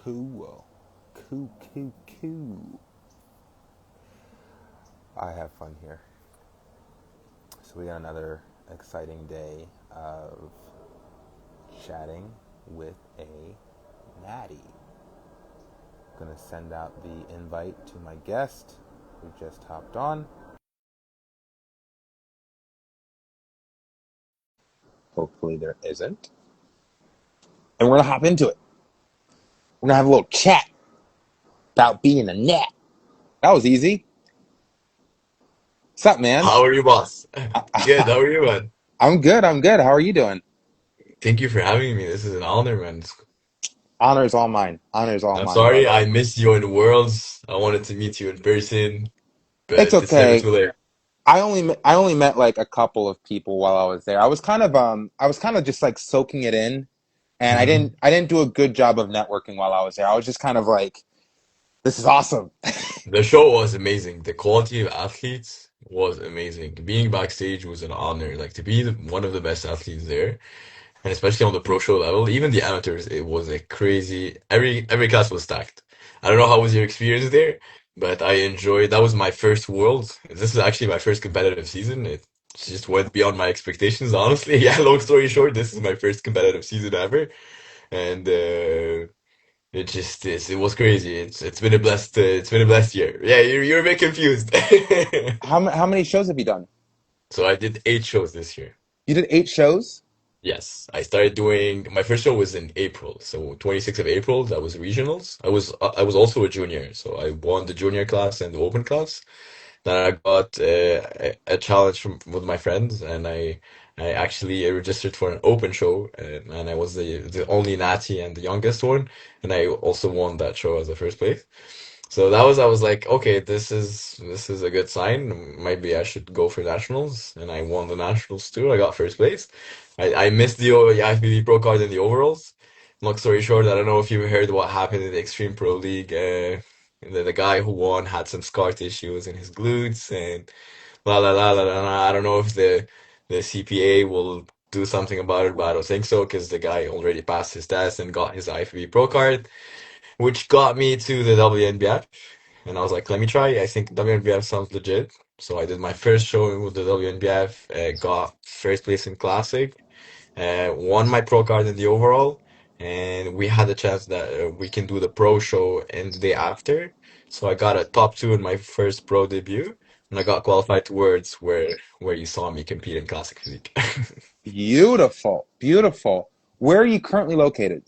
Cool. Cool, cool, cool. I have fun here. So we got another exciting day of chatting with a Natty. Gonna send out the invite to my guest who just hopped on. Hopefully there isn't. And we're gonna hop into it. We're gonna have a little chat about being a Nat. That was easy. What's up, man? How are you, boss? Good. How are you, man? I'm good. I'm good. How are you doing? Thank you for having me. This is an honor, man. Honor is all mine. Honor is all I'm mine, sorry brother. I missed you in Worlds. I wanted to meet you in person, It's but it's never okay. too late. I only met like a couple of people while I was there. I was kind of just like soaking it in, and I hmm didn't I didn't do a good job of networking while I was there. I was just kind of like, this is awesome. The show was amazing. The quality of athletes was amazing. Being backstage was an honor. Like to be one of the best athletes there, and especially on the pro show level, even the amateurs, it was a crazy. Every class was stacked. I don't know how was your experience there, but I enjoyed. That was my first Worlds. This is actually my first competitive season. It just went beyond my expectations, honestly. Yeah, long story short, this is my first competitive season ever, and it just is. It was crazy. It's been a blessed. It's been a blessed year. Yeah, you're a bit confused. How many shows have you done? So I did 8 shows this year. You did 8 shows? Yes, I started doing my first show was in April, so 26th of April. That was regionals. I was also a junior, so I won the junior class and the open class. Then I got a challenge from with my friends, and I actually registered for an open show, and I was the only Natty and the youngest one, and I also won that show as the first place. So I was like, okay, this is a good sign. Maybe I should go for nationals, and I won the nationals too. I got first place. I missed the IFBB Pro card in the overalls. Long story short, I don't know if you heard what happened in the Extreme Pro League. The guy who won had some scar tissues in his glutes, and la la la la la. La. I don't know if the CPA will do something about it, but I don't think so because the guy already passed his test and got his IFBB Pro card, which got me to the WNBF. And I was like, let me try. I think WNBF sounds legit. So I did my first show with the WNBF, got first place in Classic, won my pro card in the overall, and we had a chance that we can do the pro show in the day after. So I got a top two in my first pro debut, and I got qualified to Worlds where you saw me compete in Classic Physique. Beautiful, beautiful. Where are you currently located?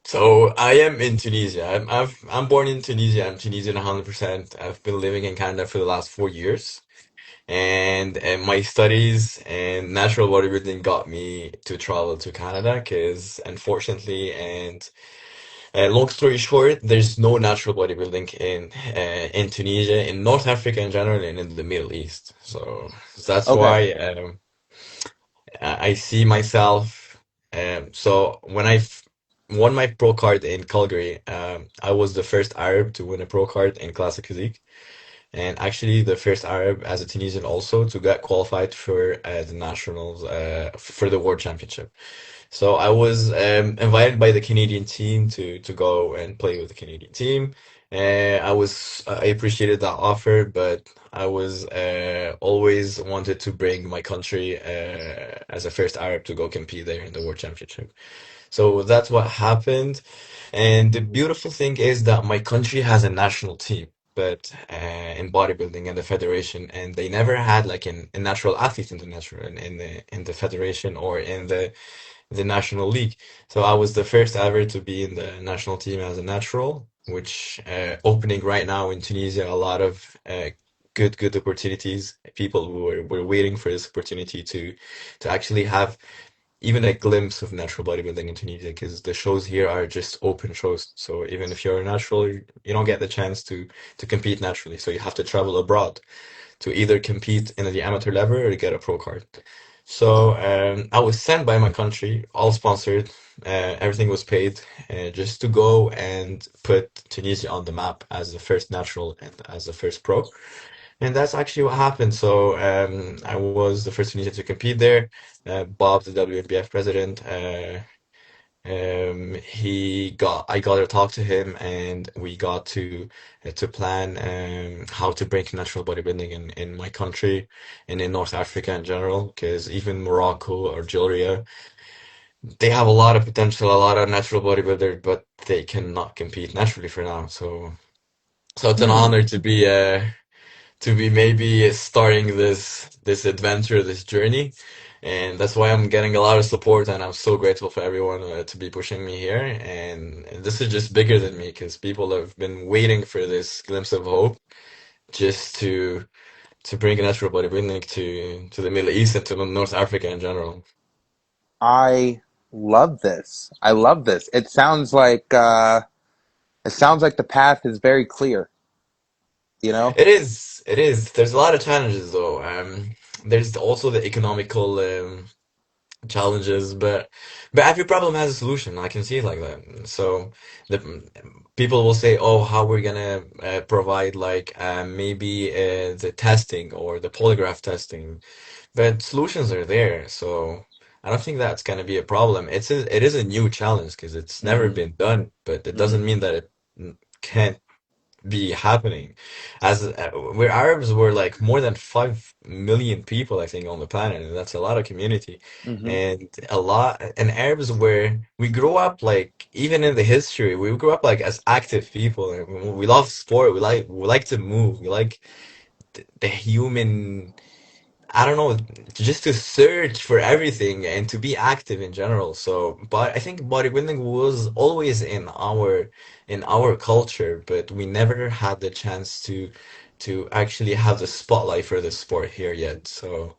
So I am in Tunisia. I'm born in Tunisia. I'm Tunisian 100%. I've been living in Canada for the last 4 years. And my studies and natural bodybuilding got me to travel to Canada because unfortunately and long story short, there's no natural bodybuilding in Tunisia, in North Africa in general, and in the Middle East. So that's Okay. why I see myself. So when won my pro card in Calgary, I was the first Arab to win a pro card in Classic Physique, and actually the first Arab as a Tunisian also to get qualified for the nationals for the World Championship. So I was invited by the Canadian team to go and play with the Canadian team. I appreciated that offer, but I was always wanted to bring my country as a first Arab to go compete there in the World Championship. So that's what happened. And the beautiful thing is that my country has a national team, but in bodybuilding and the federation, and they never had like a natural athlete in the natural in the federation or in the national league. So I was the first ever to be in the national team as a natural, which opening right now in Tunisia a lot of good opportunities. People who were waiting for this opportunity to actually have even a glimpse of natural bodybuilding in Tunisia because the shows here are just open shows. So even if you're a natural, you don't get the chance to compete naturally. So you have to travel abroad to either compete in the amateur level or to get a pro card. So I was sent by my country, all sponsored. Everything was paid just to go and put Tunisia on the map as the first natural and as the first pro. And that's actually what happened. So I was the first Tunisian to compete there. Bob, the WNBF president, I got to talk to him, and we got to plan how to bring natural bodybuilding in my country and in North Africa in general. Because even Morocco, Algeria, they have a lot of potential, a lot of natural bodybuilders, but they cannot compete naturally for now. So it's an Hmm. honor to be maybe starting this adventure, this journey, and that's why I'm getting a lot of support, and I'm so grateful for everyone to be pushing me here. And this is just bigger than me because people have been waiting for this glimpse of hope, just to bring natural bodybuilding to the Middle East and to North Africa in general. I love this. I love this. It sounds like the path is very clear, you know? It is, it is. There's a lot of challenges though. There's also the economical challenges, but every problem has a solution. I can see it like that. So the people will say, "Oh, how we're gonna provide like maybe the testing or the polygraph testing," but solutions are there. So I don't think that's gonna be a problem. It is a new challenge because it's never Hmm. been done, but it Hmm. doesn't mean that it can't be happening. As we're Arabs, we're like more than 5 million people, I think, on the planet, and that's a lot of community, Hmm. and a lot. And Arabs, where we grow up, like even in the history, we grew up like as active people, and we love sport. We like to move. We like the human. I don't know, just to search for everything and to be active in general. So, but I think bodybuilding was always in our culture, but we never had the chance to actually have the spotlight for the sport here yet. So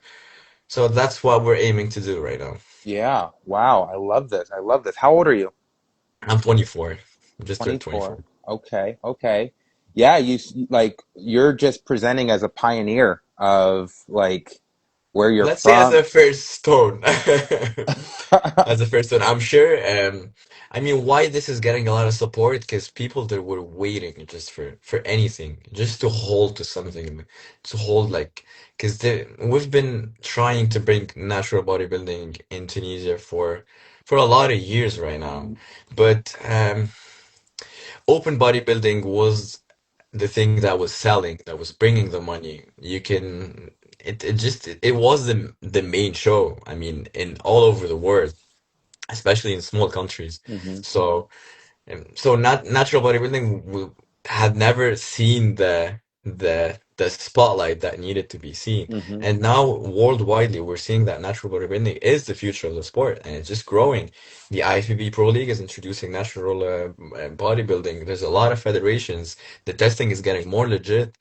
that's what we're aiming to do right now. Yeah. Wow. I love this. I love this. How old are you? I'm 24. Just turned 24. 24. Okay. Okay. Yeah, you're just presenting as a pioneer of like where you're Let's say as from. a first stone. As a first one, I'm sure. I mean, why this is getting a lot of support? Because people that were waiting just for anything, just to hold to something, to hold like, because we've been trying to bring natural bodybuilding in Tunisia for a lot of years right now, but open bodybuilding was the thing that was selling, that was bringing the money. It was the main show. I mean, in all over the world, especially in small countries. Hmm. So, so not natural bodybuilding had never seen the spotlight that needed to be seen. Hmm. And now worldwide, we're seeing that natural bodybuilding is the future of the sport, and it's just growing. The IFBB Pro League is introducing natural bodybuilding. There's a lot of federations. The testing is getting more legit,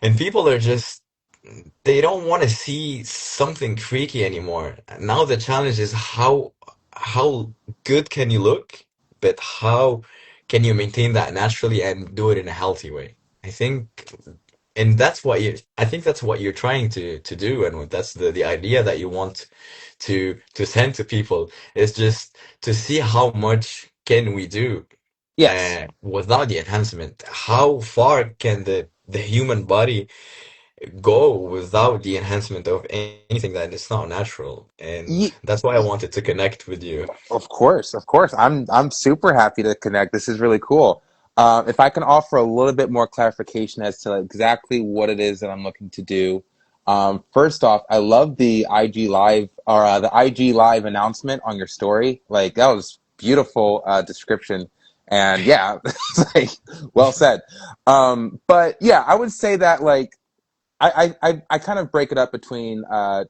and people are just they don't want to see something freaky anymore. Now the challenge is how good can you look, but how can you maintain that naturally and do it in a healthy way? I think, and I think that's what you're trying to do, and that's the idea that you want to send to people is just to see how much can we do Yes. without the enhancement. How far can the human body go without the enhancement of anything that is not natural. And Ye- that's why I wanted to connect with you. Of course, of course. I'm super happy to connect. This is really cool. If I can offer a little bit more clarification as to exactly what it is that I'm looking to do. First off, I love the IG live or the IG live announcement on your story. Like that was beautiful description, and yeah, it's like well said. But yeah, I would say that like I kind of break it up between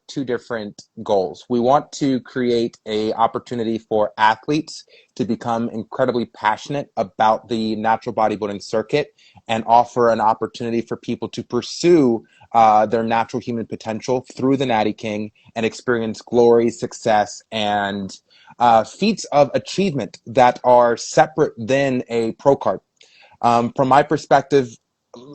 two different goals. We want to create a opportunity for athletes to become incredibly passionate about the natural bodybuilding circuit and offer an opportunity for people to pursue their natural human potential through the Natty King and experience glory, success, and feats of achievement that are separate than a pro card. From my perspective,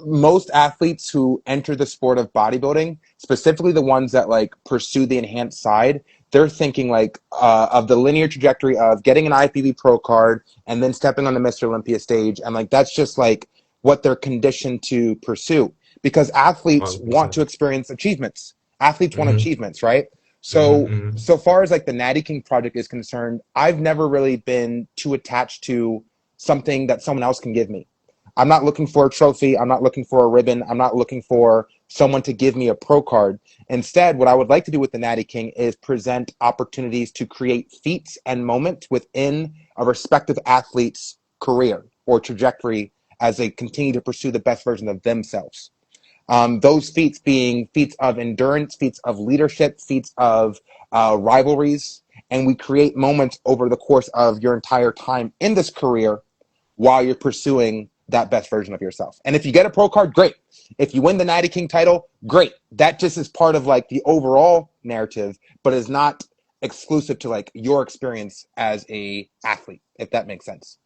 most athletes who enter the sport of bodybuilding, specifically the ones that like pursue the enhanced side, they're thinking like of the linear trajectory of getting an IPB pro card and then stepping on the Mr. Olympia stage, and like that's just like what they're conditioned to pursue because athletes want 100%. to experience achievements. Athletes want Hmm. achievements, right? So, Mm-hmm. so far as like the Natty King project is concerned, I've never really been too attached to something that someone else can give me. I'm not looking for a trophy. I'm not looking for a ribbon. I'm not looking for someone to give me a pro card. Instead, what I would like to do with the Natty King is present opportunities to create feats and moments within a respective athlete's career or trajectory as they continue to pursue the best version of themselves. Those feats being feats of endurance, feats of leadership, feats of rivalries. And we create moments over the course of your entire time in this career while you're pursuing that best version of yourself. And if you get a pro card, great. If you win the Natty King title, great. That just is part of like the overall narrative, but is not exclusive to like your experience as a athlete, if that makes sense.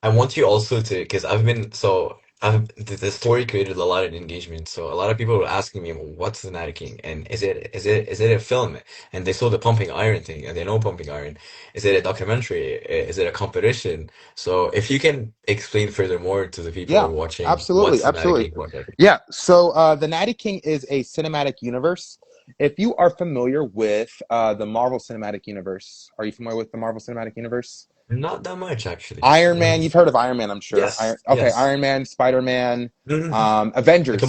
I want you also to, because the story created a lot of engagement. So a lot of people were asking me, well, "What's the Night King? And is it a film?" And they saw the pumping iron thing, and they know pumping iron. Is it a documentary? Is it a competition? So if you can explain furthermore to the people who Yeah, are watching, absolutely, what's the Night absolutely. King project? Yeah, so the Natty King is a cinematic universe. If you are familiar with the Marvel Cinematic Universe, are you familiar with the Marvel Cinematic Universe? Not that much, actually. Iron Man, you've heard of Iron Man, I'm sure. Yes, Okay, yes. Iron Man, Spider Man, Mhm. Like a Avengers.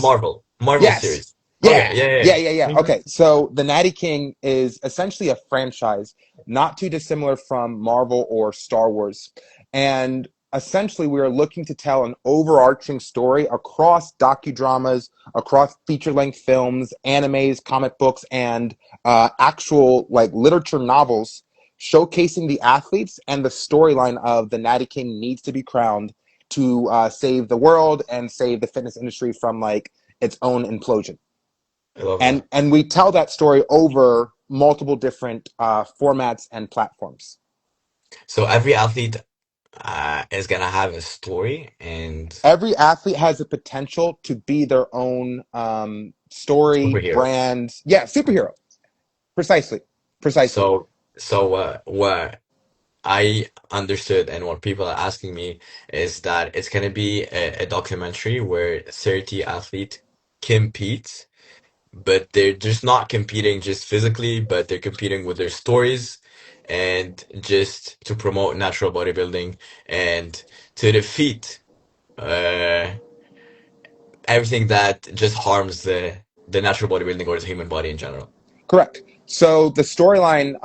Marvel Yes. series. Okay, Yeah. yeah, yeah, Yeah, yeah, yeah. yeah. Okay. So the Natty King is essentially a franchise, not too dissimilar from Marvel or Star Wars. And essentially, we are looking to tell an overarching story across docudramas, across feature length films, animes, comic books, and actual like literature novels, showcasing the athletes and the storyline of the Natty King needs to be crowned to save the world and save the fitness industry from like its own implosion. I love And that. we tell that story over multiple different formats and platforms. So every athlete is gonna have a story and Every athlete has the potential to be their own story, superhero. brand. Yeah, superhero. Precisely. Precisely. So, what I understood and what people are asking me is that it's gonna be a documentary where 30 athletes compete, but they're just not competing just physically, but they're competing with their stories and just to promote natural bodybuilding and to defeat uh, everything that just harms the natural bodybuilding or the human body in general. Correct. So the storyline,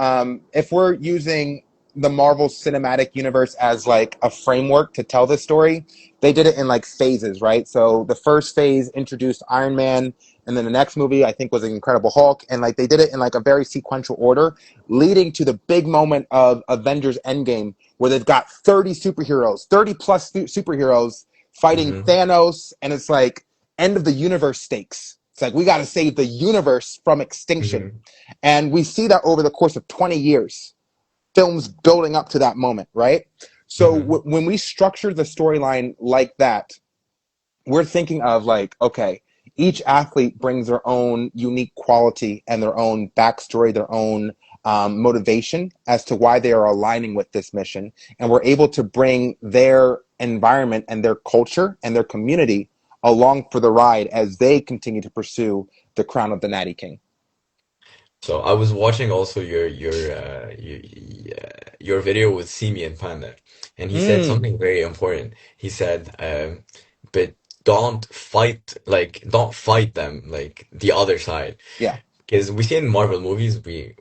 if we're using the Marvel Cinematic Universe as like a framework to tell this story, they did it in like phases, right? So the first phase introduced Iron Man, and then the next movie I think was Incredible Hulk, and like they did it in like a very sequential order, leading to the big moment of Avengers Endgame, where they've got 30 superheroes, 30 plus superheroes fighting Hmm. Thanos, and it's like end of the universe stakes. It's like we got to save the universe from extinction. Hmm. And we see that over the course of 20 years, films building up to that moment, right? So Hmm. when we structure the storyline like that, we're thinking of like, okay, each athlete brings their own unique quality and their own backstory, their own motivation as to why they are aligning with this mission. And we're able to bring their environment and their culture and their community along for the ride as they continue to pursue the crown of the Natty King. So I was watching also your video with Simi and Panda, and he said Mm, something very important. He said, "But don't fight them like the other side." yeah. Because we see in Marvel movies, the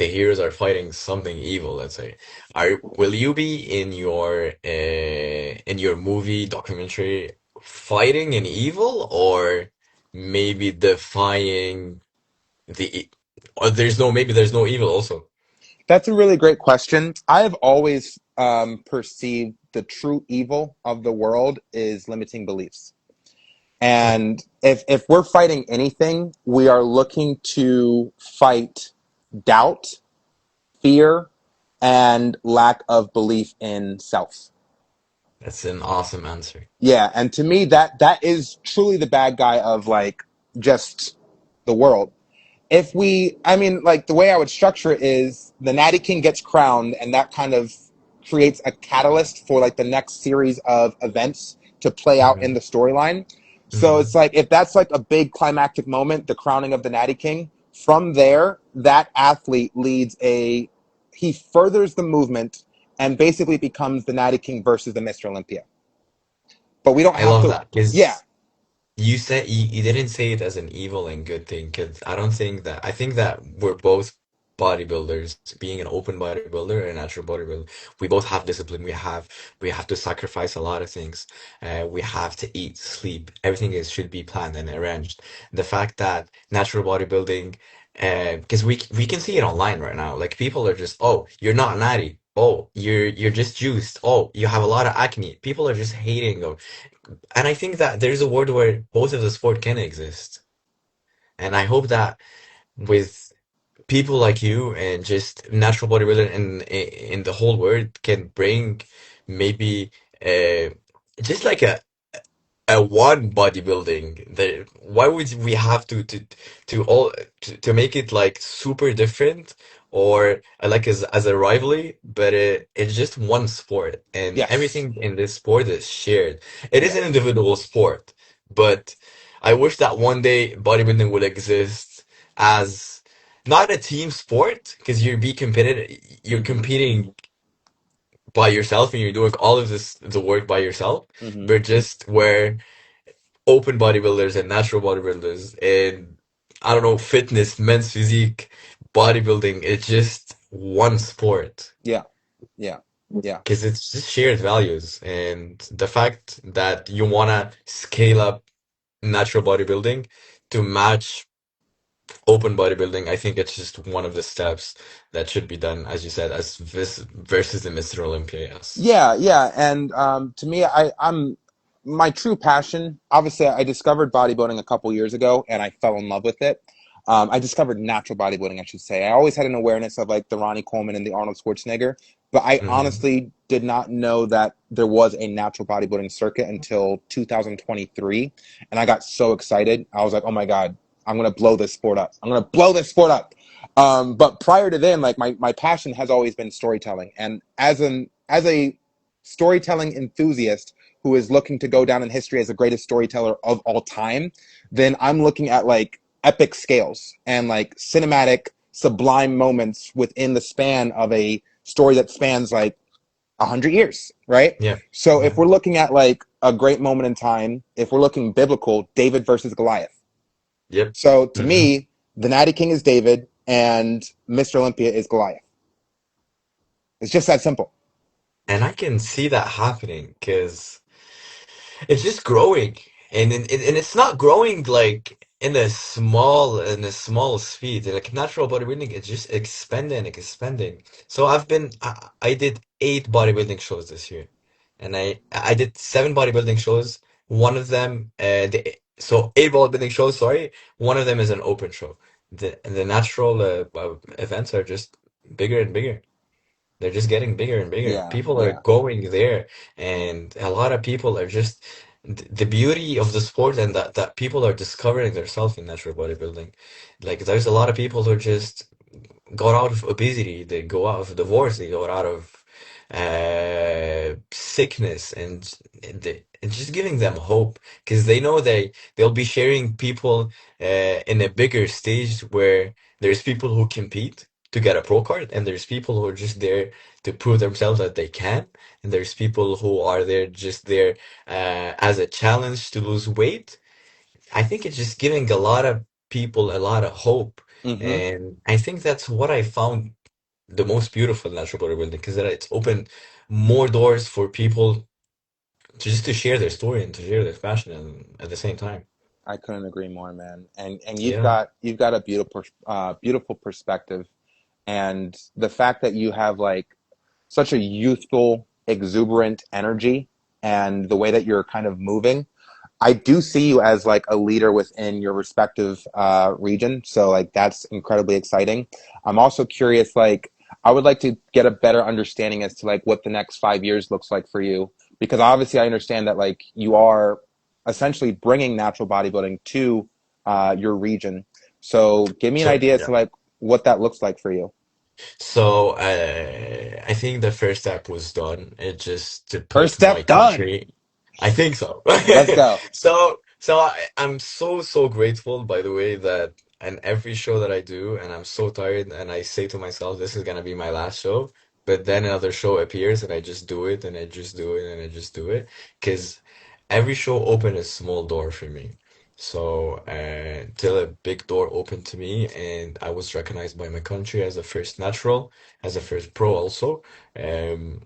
heroes are fighting something evil, let's say. Will you be in your movie documentary fighting an evil or maybe defying the e- or there's no evil also. That's a really great question. I've always perceived the true evil of the world is limiting beliefs. Hmm. And if we're fighting anything, we are looking to fight doubt, fear, and lack of belief in self. That's an awesome answer. Yeah, and to me that is truly the bad guy of like just the world. If we, I mean, like the way I would structure it is the Natty King gets crowned, and that kind of creates a catalyst for like the next series of events to play out in Hmm. the storyline. So it's Hmm. like if that's like a big climactic moment, the crowning of the Natty King, From there, that athlete leads a, he furthers the movement and basically becomes the Natty King versus the Mr. Olympia. But we don't I have love to, that yeah. because you didn't say it as an evil and good thing because I don't think that I think that we're both bodybuilders, being an open bodybuilder and a natural bodybuilder. We both have discipline. We have to sacrifice a lot of things. We have to eat, sleep. Everything is should be planned and arranged. The fact that natural bodybuilding, because we can see it online right now. Like people are just, oh, you're not natty. Oh, you're just juiced. Oh, you have a lot of acne. People are just hating. And I think that there's a world where both of the sport can exist. And I hope that with people like you and just natural bodybuilder in the whole world can bring maybe uh, just like a one bodybuilding. Why would we have to make it like super different or like as a rivalry? But it's just one sport, and Yes. everything in this sport is shared. It is an Yes. individual sport, but I wish that one day bodybuilding would exist as not a team sport because you're Mm-hmm. competing by yourself and you're doing all of the work by yourself, Mm-hmm. but just where open bodybuilders and natural bodybuilders and I don't know, fitness, men's physique, bodybuilding, it's just one sport Yeah. Yeah. Yeah. because it's just shared values. And the fact that you want to scale up natural bodybuilding to match open bodybuilding, I think it's just one of the steps that should be done, as you said, as this versus the Mr. Olympia, yes. Yeah, yeah, and to me, I'm my true passion. Obviously, I discovered bodybuilding a couple years ago, and I fell in love with it. I discovered natural bodybuilding, I should say. I always had an awareness of like the Ronnie Coleman and the Arnold Schwarzenegger, but I Hmm. honestly did not know that there was a natural bodybuilding circuit until 2023, and I got so excited. I was like, "Oh my God, I'm gonna blow this sport up! I'm gonna blow this sport up!" But prior to then, like my passion has always been storytelling, and as a storytelling enthusiast who is looking to go down in history as the greatest storyteller of all time, then I'm looking at like epic scales and like cinematic, sublime moments within the span of a story that spans like 100 years, right? Yeah. So if Yeah. we're looking at like a great moment in time, if we're looking biblical, David versus Goliath. Yep. So to Hmm. me, the Natty King is David and Mr. Olympia is Goliath. It's just that simple. And I can see that happening because it's just growing, and it's not growing like in a small speed. Like natural bodybuilding, it's just expanding, expanding. So I did 8 bodybuilding shows this year, and I did 7 bodybuilding shows. One of them, so 8 bodybuilding shows. Sorry, one of them is an open show. The natural events are just bigger and bigger. They're just getting bigger and bigger. Yeah, People are yeah. going there, and a lot of people are just the beauty of the sport, and that people are discovering themselves in natural bodybuilding. Like there's a lot of people who just got out of obesity, they go out of divorce, they go out of sickness, and just giving them hope because they know they'll be sharing people in a bigger stage where there's people who compete to get a pro card, and there's people who are just there to prove themselves that they can, and there's people who are there just there as a challenge to lose weight. I think it's just giving a lot of people a lot of hope. Mm-hmm. And I think that's what I found the most beautiful in natural bodybuilding because it's opened more doors for people to just to share their story and to share their passion and at the same time. I couldn't agree more, man. And Yeah. you've got a beautiful perspective, and the fact that you have like such a youthful, exuberant energy, and the way that you're kind of moving, I do see you as like a leader within your respective region. So like that's incredibly exciting. I'm also curious, like I would like to get a better understanding as to like what the next 5 years looks like for you, because obviously I understand that like you are essentially bringing natural bodybuilding to your region. So give me an Sure. idea as Yeah. to like what that looks like for you. So I think the first step was done. It just to First put my step done. country. I think so. Let's go. So I'm so grateful, by the way, that and every show that I do, and I'm so tired, and I say to myself, this is gonna be my last show. But then another show appears, and I just do it, and I just do it, and I just do it, because every show opened a small door for me. So till a big door opened to me, and I was recognized by my country as a first natural, as a first pro also. Um,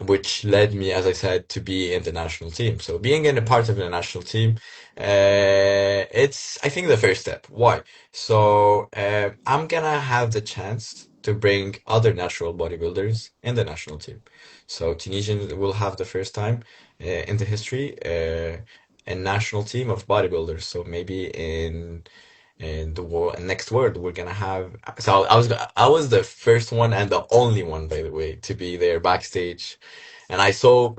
which led me, as I said, to be in the national team. So being in a part of the national team, it's, I think, the first step. Why? So I'm gonna have the chance to bring other natural bodybuilders in the national team. So Tunisians will have the first time in the history a national team of bodybuilders. So maybe in the world next world we're gonna have. So I was the first one and the only one, by the way, to be there backstage, and I saw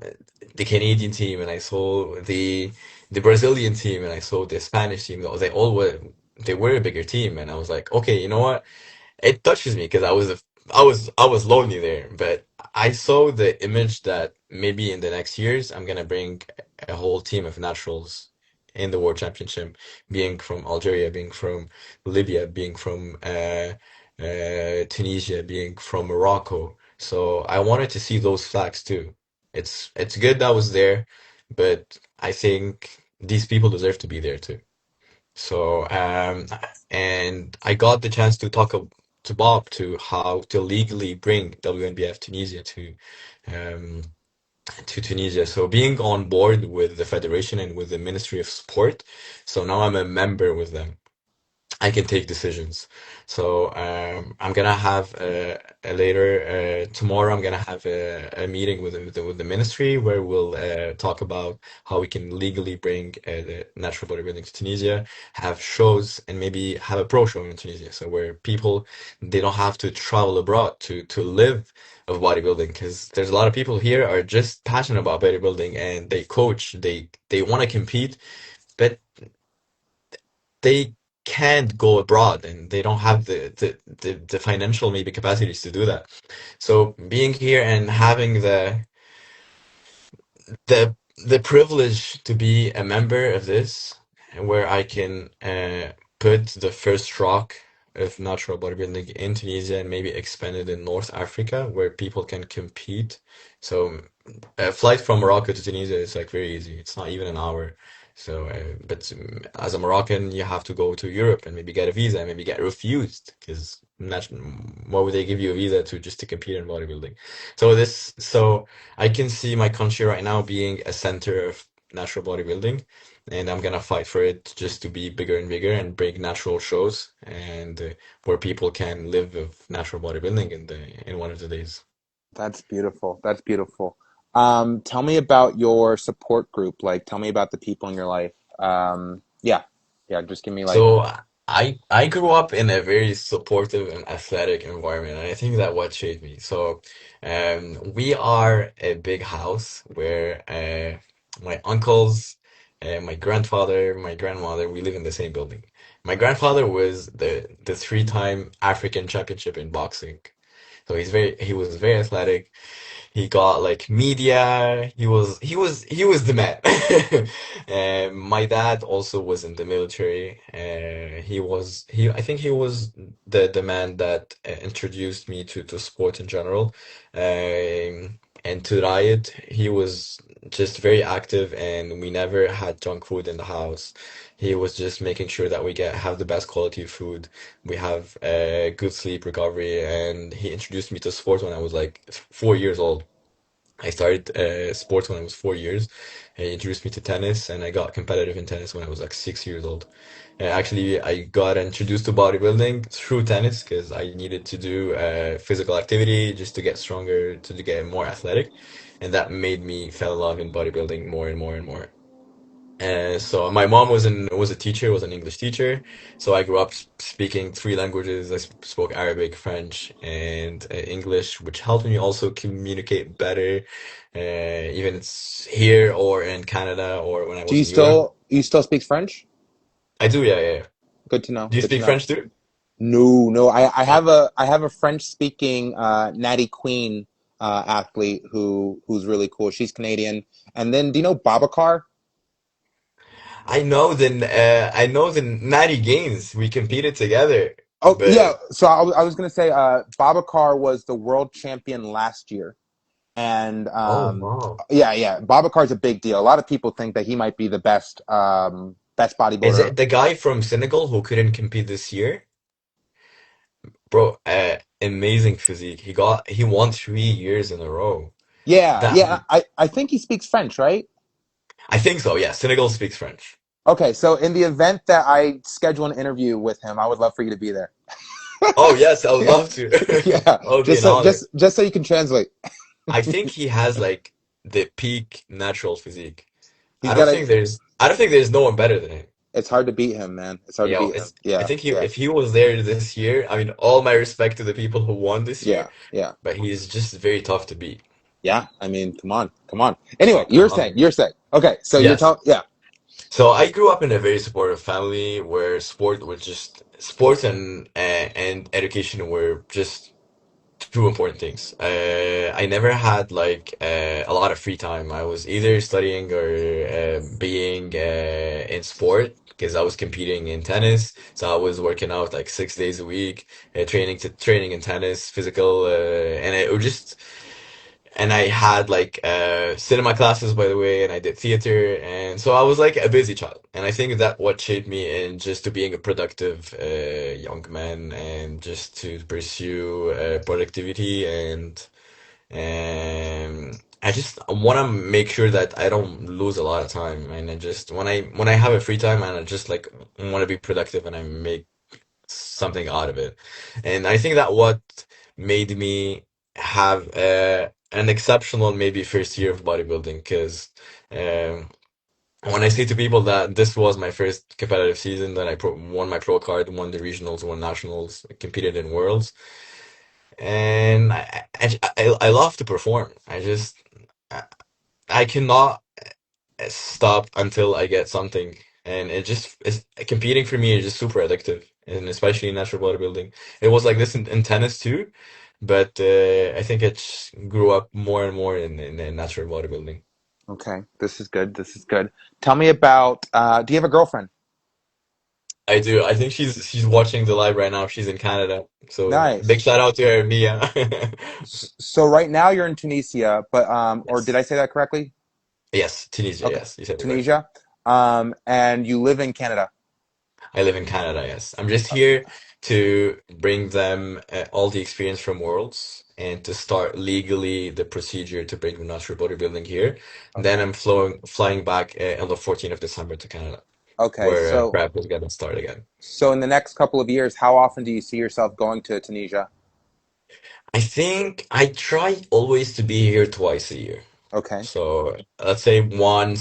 the Canadian team, and I saw the Brazilian team, and I saw the Spanish team. They were a bigger team, and I was like, okay, you know what? It touches me because I was lonely there, but I saw the image that maybe in the next years I'm gonna bring a whole team of naturals in the World Championship, being from Algeria, being from Libya, being from Tunisia, being from Morocco. So I wanted to see those flags too. It's good that I was there, but I think these people deserve to be there too. So, and I got the chance to to Bob to how to legally bring WNBF Tunisia um, to Tunisia. So being on board with the federation and with the Ministry of Sport, so now I'm a member with them. I can take decisions. So I'm gonna have a later tomorrow. I'm gonna have a meeting with the ministry where we'll talk about how we can legally bring the natural bodybuilding to Tunisia, have shows, and maybe have a pro show in Tunisia. So where people they don't have to travel abroad to live of bodybuilding, because there's a lot of people here are just passionate about bodybuilding and they coach, they want to compete, but they can't go abroad and they don't have the financial maybe capacities to do that. So being here and having the privilege to be a member of this, where I can put the first rock of natural bodybuilding in Tunisia and maybe expand it in North Africa where people can compete. So a flight from Morocco to Tunisia is like very easy. It's not even an hour. So, but as a Moroccan, you have to go to Europe and maybe get a visa and maybe get refused because why would they give you a visa to just to compete in bodybuilding? So I can see my country right now being a center of natural bodybuilding, and I'm gonna fight for it just to be bigger and bigger and bring natural shows and where people can live with natural bodybuilding in one of the days. That's beautiful. That's beautiful. Tell me about your support group. Like, tell me about the people in your life. Yeah, yeah. Just give me like. So I grew up in a very supportive and athletic environment, and I think that what shaped me. So we are a big house where my uncles, my grandfather, my grandmother, we live in the same building. My grandfather was the three-time African championship in boxing. So he was very athletic. He got like media. He was the man. My dad also was in the military. I think he was the man that introduced me to sport in general. And to diet, he was just very active, and we never had junk food in the house. He was just making sure that we have the best quality of food, we have good sleep recovery, and he introduced me to sports when I was like 4 years old. I started sports when I was 4 years. He introduced me to tennis, and I got competitive in tennis when I was like 6 years old. Actually, I got introduced to bodybuilding through tennis because I needed to do physical activity just to get stronger, to get more athletic, and that made me fell in love in bodybuilding more and more and more. So my mom was a teacher, was an English teacher. So I grew up speaking three languages. I spoke Arabic, French, and English, which helped me also communicate better, even it's here or in Canada or when I Do was you in Europe. still speak French? I do, yeah, yeah, yeah. Good to know. Do you Good to speak know. French too? No, no. Oh. I have a French speaking Natty Queen athlete who's really cool. She's Canadian. And then do you know Babacar? I know the Natty games. We competed together, Oh yeah, but so I was gonna say, Babacar was the world champion last year, and oh wow. yeah, yeah, Babacar's a big deal. A lot of people think that he might be the best Is bodybuilder. it the guy from Senegal who couldn't compete this year? Bro, amazing physique. He won 3 years in a row. Yeah, That yeah, I think he speaks French, right? I think so, yeah. Senegal speaks French. Okay, so in the event that I schedule an interview with him, I would love for you to be there. Oh yes, I would Yeah, love to. yeah, That would be an honor. just so you can translate. I think he has like the peak natural physique. He's got a. I don't think there's no one better than him. It's hard to beat him, man. It's hard to You know, beat him. I Yeah, think yeah, if he was there this year, I mean, all my respect to the people who won this year, yeah, yeah, but he's just very tough to beat. yeah. I mean, come on, come on. Anyway, you're saying. Okay, so you're Yes. telling. Yeah. So I grew up in a very supportive family where sports and education were just two important things. I never had like a lot of free time. I was either studying or being in sport because I was competing in tennis. So I was working out like 6 days a week, training in tennis, physical, and it was just and I had like cinema classes by the way, and I did theater, and so I was like a busy child. And I think that what shaped me in just to being a productive young man and just to pursue productivity and I just want to make sure that I don't lose a lot of time. And I just when I have a free time and I just like want to be productive and I make something out of it. And I think that what made me have an exceptional maybe first year of bodybuilding because um, when I say to people that this was my first competitive season, that won my pro card, won the regionals, won nationals, competed in worlds, and I love to perform. I, I cannot stop until I get something. And competing for me is just super addictive, and especially in natural bodybuilding. It was like this in tennis too, but I think it grew up more and more in natural bodybuilding. Okay, this is good. This is good. Tell me about. Do you have a girlfriend? I do. I think she's watching the live right now. She's in Canada, so big Nice. shout out to her, Mia. So right now you're in Tunisia, but or did Yes, I say that correctly? yes, Tunisia. Okay, Yes, you said it right. Tunisia. And you live in Canada. I live in Canada, yes. I'm just here to bring them all the experience from Worlds and to start legally the procedure to bring natural bodybuilding here. Then Okay. I'm flying back on the 14th of December to Canada, Okay. where prep is gonna start again. So in the next couple of years, how often do you see yourself going to Tunisia? I think I try always to be here twice a year. Okay. So let's say one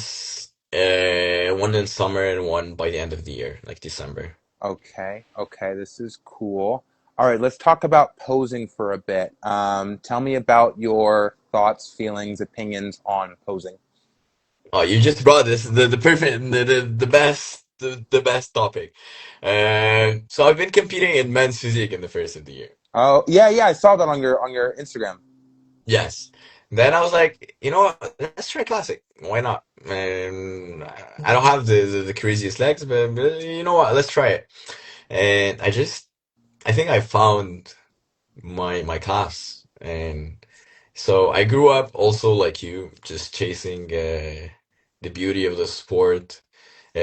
in summer and one by the end of the year, like December. Okay. Okay. This is cool. All right. Let's talk about posing for a bit. Tell me about your thoughts, feelings, opinions on posing. Oh, you just brought this the perfect the best topic. So I've been competing in men's physique in the first of the year. Oh, yeah, yeah. I saw that on your Instagram. Yes. Then I was like, you know what? Let's try classic. Why not? And I don't have the craziest legs, but you know what? Let's try it. And I think I found my class. And so I grew up also like you, just chasing the beauty of the sport.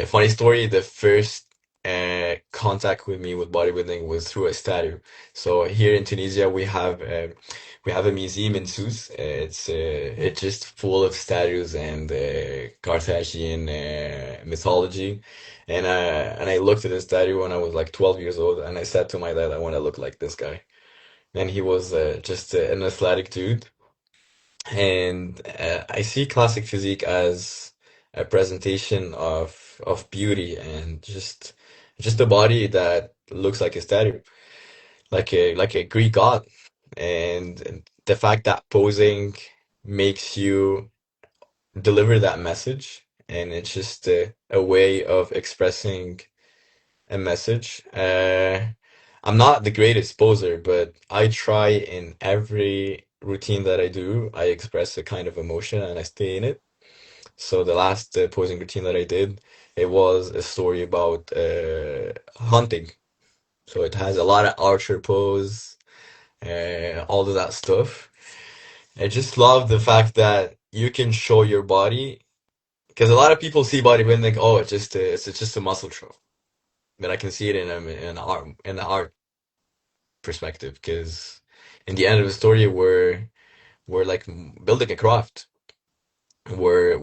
Funny story, the first contact with me with bodybuilding was through a statue. So here in Tunisia, we have a museum in Sousse. It's just full of statues and Carthaginian mythology. And I looked at the statue when I was like 12 years old, and I said to my dad, I want to look like this guy. And he was just an athletic dude. And I see classic physique as a presentation of beauty and just a body that looks like a statue, like a Greek god. And the fact that posing makes you deliver that message, and it's just a way of expressing a message. I'm not the greatest poser, but I try in every routine that I do, I express a kind of emotion and I stay in it. So the last posing routine that I did, it was a story about hunting. So it has a lot of archer pose, all of that stuff. I just love the fact that you can show your body because a lot of people see bodybuilding like, oh, it's just a muscle show, but I can see it in the art perspective because in the end of the story, we're like building a craft. We're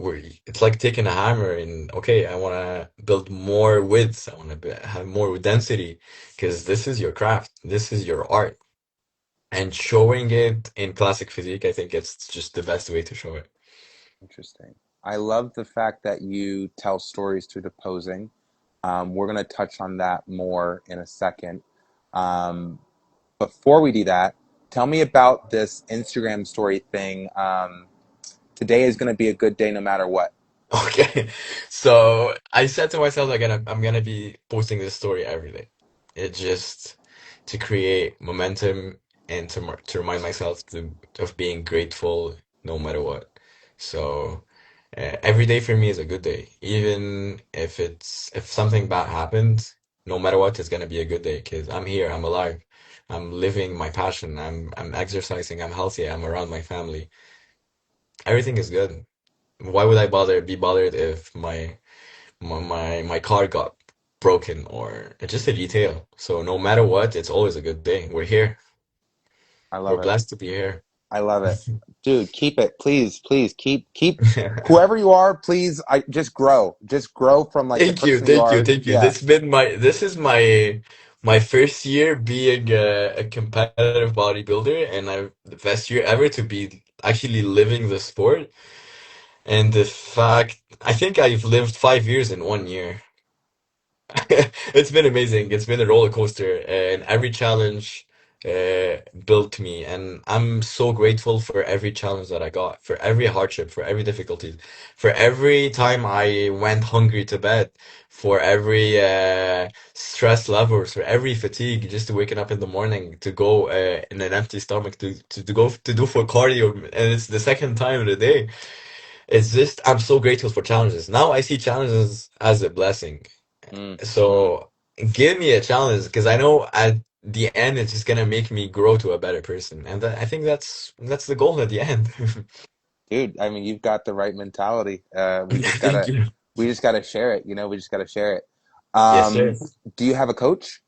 it's like taking a hammer and okay, I want to build more width. I want to have more density because this is your craft. This is your art. And showing it in classic physique, I think it's just the best way to show it. Interesting. I love the fact that you tell stories through the posing. We're going to touch on that more in a second. Um, Before we do that, tell me about this Instagram story thing. Today is going to be a good day no matter what. Okay, so I said to myself, I'm gonna be posting this story every day. It just to create momentum and to remind myself of being grateful no matter what. So every day for me is a good day, even if something bad happens, no matter what, it's gonna be a good day because I'm here, I'm alive, I'm living my passion, I'm exercising, I'm healthy, I'm around my family. Everything is good. Why would I be bothered if my car got broken or it's just a detail. So no matter what, it's always a good day. We're here. I We're love it. blessed to be here. I love it. Dude, keep it. Please, please keep whoever you are, please I just grow. Just grow from like the Thank you, person you thank you, are. thank you. Yeah. This is my first year being a competitive bodybuilder, and the best year ever to be actually living the sport. And the fact, I think I've lived 5 years in 1 year. It's been amazing. It's been a roller coaster, and every challenge built me. And I'm so grateful for every challenge that I got, for every hardship, for every difficulty, for every time I went hungry to bed, for every stress levels, for every fatigue, just to waking up in the morning to go in an empty stomach to go to do for cardio, and it's the second time of the day. It's just I'm so grateful for challenges. Now I see challenges as a blessing. Mm, mm. So give me a challenge because I know at the end it's just gonna make me grow to a better person, and I think that's the goal at the end. Dude, I mean, you've got the right mentality. Thank you. We just gotta share it. We just gotta share it. Yes, sir. Do you have a coach?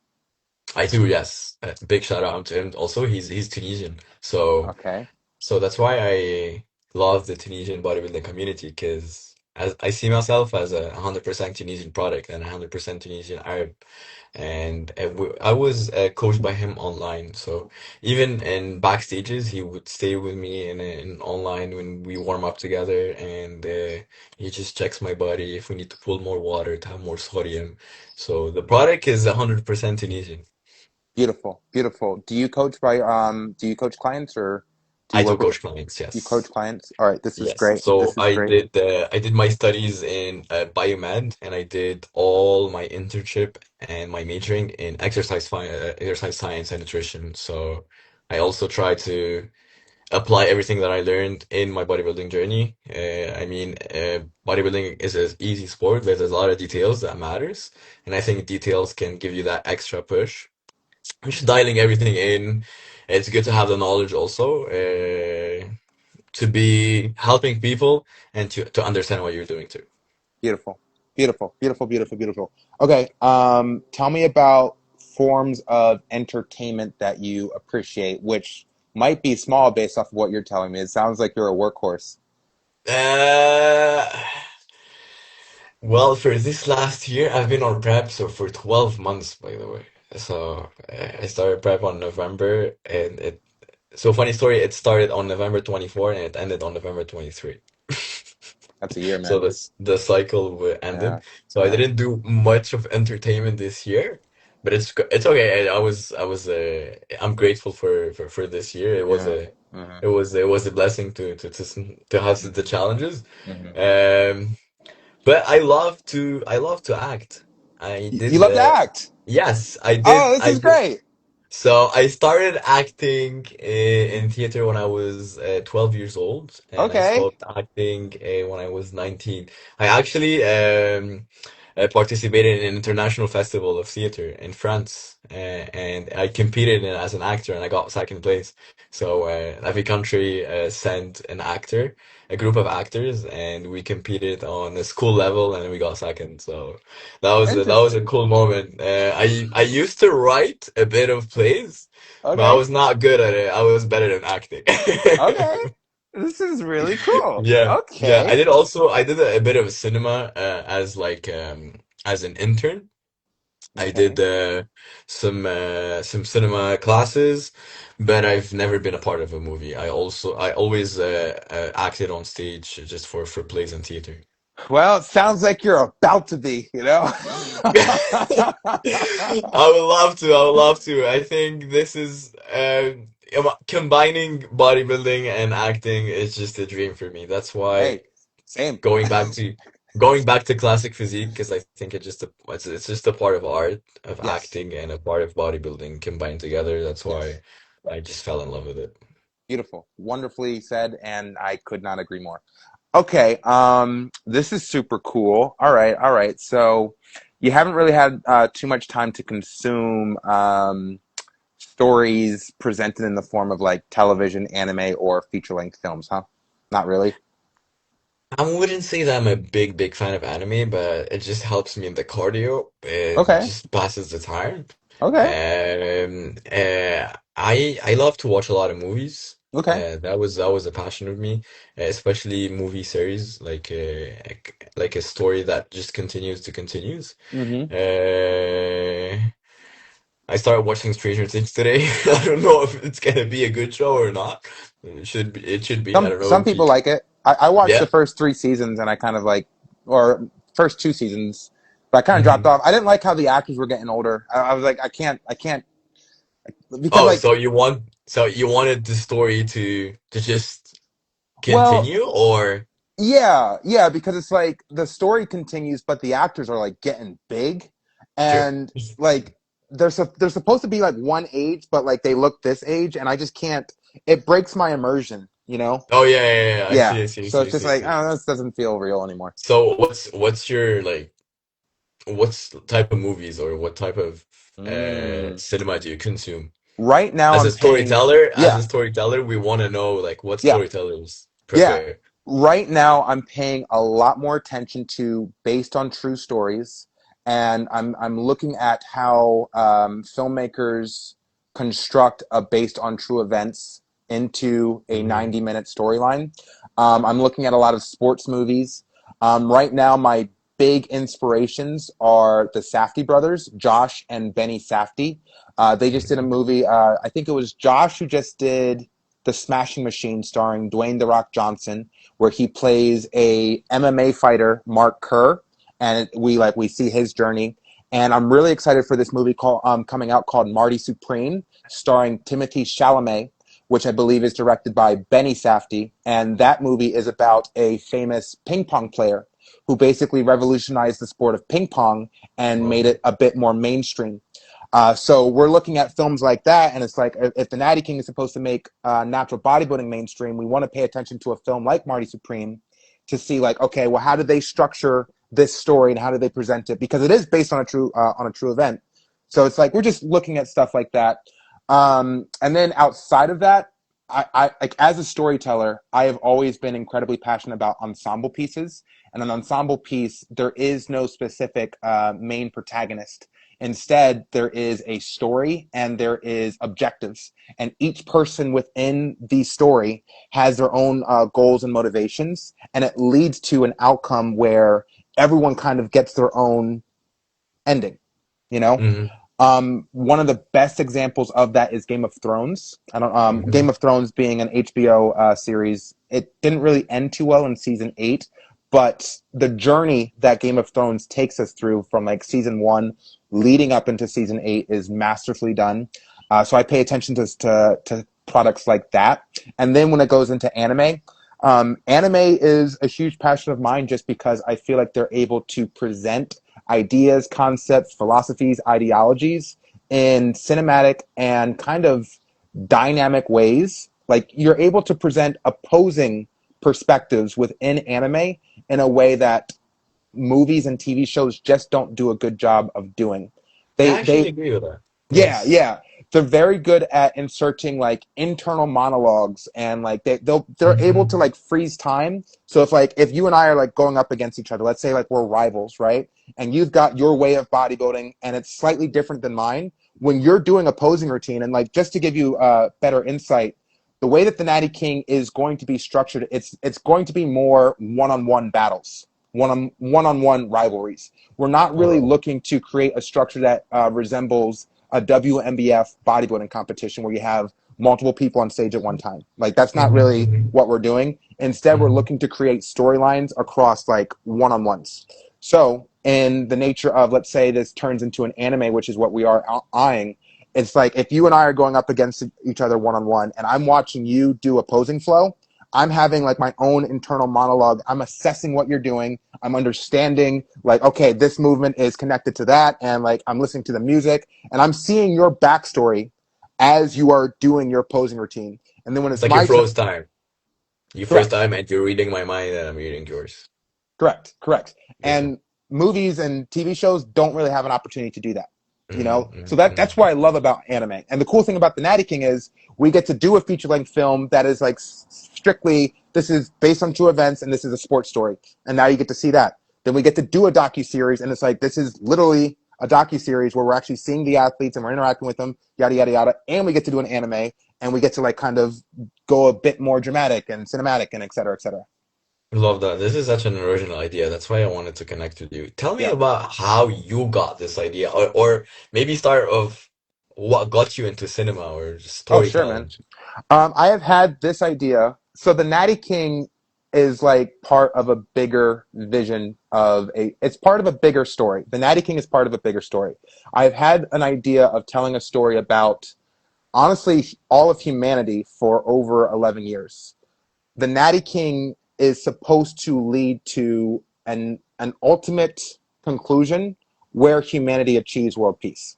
I do. Yes. Big shout out to him. Also, he's Tunisian, so Okay. that's why I love the Tunisian bodybuilding community because as I see myself as a 100% Tunisian product and 100% Tunisian Arab. And I was coached by him online. So even in backstages, he would stay with me in online when we warm up together, and he just checks my body if we need to pull more water to have more sodium. So the product is 100% Tunisian. Beautiful, beautiful. Do you coach clients or do you I do work with coach clients, you coach yes. clients? All right, this is Yes. great. So This is great. I did my studies in biomed, and I did all my internship and my majoring in exercise science and nutrition. So I also try to apply everything that I learned in my bodybuilding journey. Bodybuilding is an easy sport, but there's a lot of details that matters, and I think details can give you that extra push. Just dialing everything in. It's good to have the knowledge also. To be helping people and to understand what you're doing too. Beautiful, beautiful, beautiful, beautiful, beautiful. Okay, tell me about forms of entertainment that you appreciate, which might be small based off of what you're telling me. It sounds like you're a workhorse. Uh, well, for this last year, I've been on prep so for 12 months, by the way. So I started prep on November, and funny story, it started on November 24 and it ended on November 23. That's a year, So man. the cycle Yeah, ended. So I yeah. didn't do much of entertainment this year, but it's okay. I'm grateful for this year. Yeah. Hmm. It was a blessing to have the challenges. Hmm. Um, but I love to act. I You did love to act. yes, Oh, this I is did. great. So I started acting in theater when I was 12 years old, and I Okay. stopped acting when I was 19. I actually participated in an international festival of theater in France, and I competed in it as an actor, and I got second place. So every country sent an actor, a group of actors, and we competed on a school level, and we got second. So that was a Interesting. cool moment. I used to write a bit of plays, but I Okay. was not good at it. I was better than acting. Okay. This is really cool. Yeah, yeah. Okay. I did a bit of cinema as like as an intern. I did Okay. some cinema classes, but I've never been a part of a movie. I always acted on stage just for plays and theater. Well, it sounds like you're about to be, you know? I would love to. I would love to. I think this is combining bodybuilding and acting is just a dream for me. That's why Hey, same. going back to going back to classic physique because I think it's just a part of art of Yes. acting and a part of bodybuilding combined together. That's Yes. why I just fell in love with it. Beautiful. Wonderfully said, and I could not agree more. Okay, this is super cool. All right, all right. So you haven't really had too much time to consume stories presented in the form of like television, anime, or feature-length films, huh? Not really. I wouldn't say that I'm a big fan of anime, but it just helps me in the cardio. It Okay, just passes the time. okay, I love to watch a lot of movies. okay. That was a passion of me, especially movie series like a story that just continues to continues. Mm-hmm. Uh, I started watching Stranger Things today. I don't know if it's gonna be a good show or not. It should be. It should be. I don't know Some if you. people like it. I watched the Yeah. first three seasons, and I kind of like, or first two seasons, but I kind of dropped Mhm. off. I didn't like how the actors were getting older. I was like, I can't, because Oh, like, so you wanted the story to just well, continue or yeah, yeah, because it's like the story continues, but the actors are like getting big, sure. and like they're supposed to be like one age, but like they look this age, and I just can't. It breaks my immersion, you know? Oh yeah, yeah, yeah, yeah. I Yeah. see, I see, I So see, it's I just see, I like, see. oh, this doesn't feel real anymore. So what's your like what's type of movies or what type of Mm. cinema do you consume? Right now, I'm paying. As a Yeah, storyteller, we want to know like what yeah. storytellers Yeah. prefer. Right now, I'm paying a lot more attention to based on true stories, and I'm looking at how filmmakers construct a based on true events into a Hmm. 90-minute storyline. I'm looking at a lot of sports movies. Right now, my big inspirations are the Safdie brothers, Josh and Benny Safdie. They just did a movie. I think it was Josh who just did the Smashing Machine, starring Dwayne the Rock Johnson, where he plays a MMA fighter, Mark Kerr, and we see his journey. And I'm really excited for this movie called coming out called Marty Supreme, starring Timothy Chalamet, which I believe is directed by Benny Safdie. And that movie is about a famous ping pong player who basically revolutionized the sport of ping pong and made Wow. it a bit more mainstream. So we're looking at films like that, and it's like if the Natty King is supposed to make natural bodybuilding mainstream, we want to pay attention to a film like Marty Supreme to see like, okay, well, how did they structure this story and how did they present it? Because it is based on a true event. So it's like we're just looking at stuff like that. And then outside of that, I like as a storyteller, I have always been incredibly passionate about ensemble pieces. And an ensemble piece, there is no specific main protagonist. Instead, there is a story and there is objectives, and each person within the story has their own goals and motivations, and it leads to an outcome where everyone kind of gets their own ending. You know, Hmm. one of the best examples of that is Game of Thrones. I don't. Game Hmm. of Thrones being an HBO series, it didn't really end too well in season 8, but the journey that Game of Thrones takes us through from like season 1 leading up into season 8 is masterfully done. So I pay attention to products like that, and then when it goes into anime. Anime is a huge passion of mine just because I feel like they're able to present ideas, concepts, philosophies, ideologies in cinematic and kind of dynamic ways. Like you're able to present opposing perspectives within anime in a way that movies and TV shows just don't do a good job of doing. I They actually agree with that. yeah, Yes. yeah. They're very good at inserting like internal monologues and like they're able to Hmm. like freeze time. So if you and I are like going up against each other, let's say like we're rivals, right? And you've got your way of bodybuilding and it's slightly different than mine. When you're doing a posing routine and like just to give you better insight, the way that the Natty King is going to be structured, it's going to be more one-on-one battles, one-on-one rivalries. We're not All really right. looking to create a structure that resembles a WMBF bodybuilding competition where you have multiple people on stage at one time. Like that's not Hmm. really Hmm. what we're doing. Instead, we're Hmm. looking to create storylines across like one-on-ones. So, in the nature of, let's say this turns into an anime, which is what we are eyeing, it's like if you and I are going up against each other one-on-one and I'm watching you do opposing flow, I'm having like my own internal monologue. I'm assessing what you're doing. I'm understanding like, okay, this movement is connected to that. And like, I'm listening to the music and I'm seeing your backstory as you are doing your posing routine. And then when It's it's like your my turn, froze time. You first correct. time and you're reading my mind and I'm reading yours. Correct, correct. Yeah. And movies and TV shows don't really have an opportunity to do that. You know, so that's Hmm. what I love about anime. And the cool thing about the Natty King is we get to do a feature length film that is like strictly this is based on true events and this is a sports story. And now you get to see that. Then we get to do a docu series and it's like this is literally a docu series where we're actually seeing the athletes and we're interacting with them, yada yada yada. And we get to do an anime and we get to like kind of go a bit more dramatic and cinematic and et cetera, et cetera. Love that. This is such an original idea. That's why I wanted to connect with you. Tell me Yeah. about how you got this idea, or maybe start of what got you into cinema or Oh, sure, man. storytelling. I have had this idea. So the Natty King is like part of a bigger vision of a. It's part of a bigger story. The Natty King is part of a bigger story. I've had an idea of telling a story about honestly all of humanity for over 11 years. The Natty King is supposed to lead to an ultimate conclusion where humanity achieves world peace.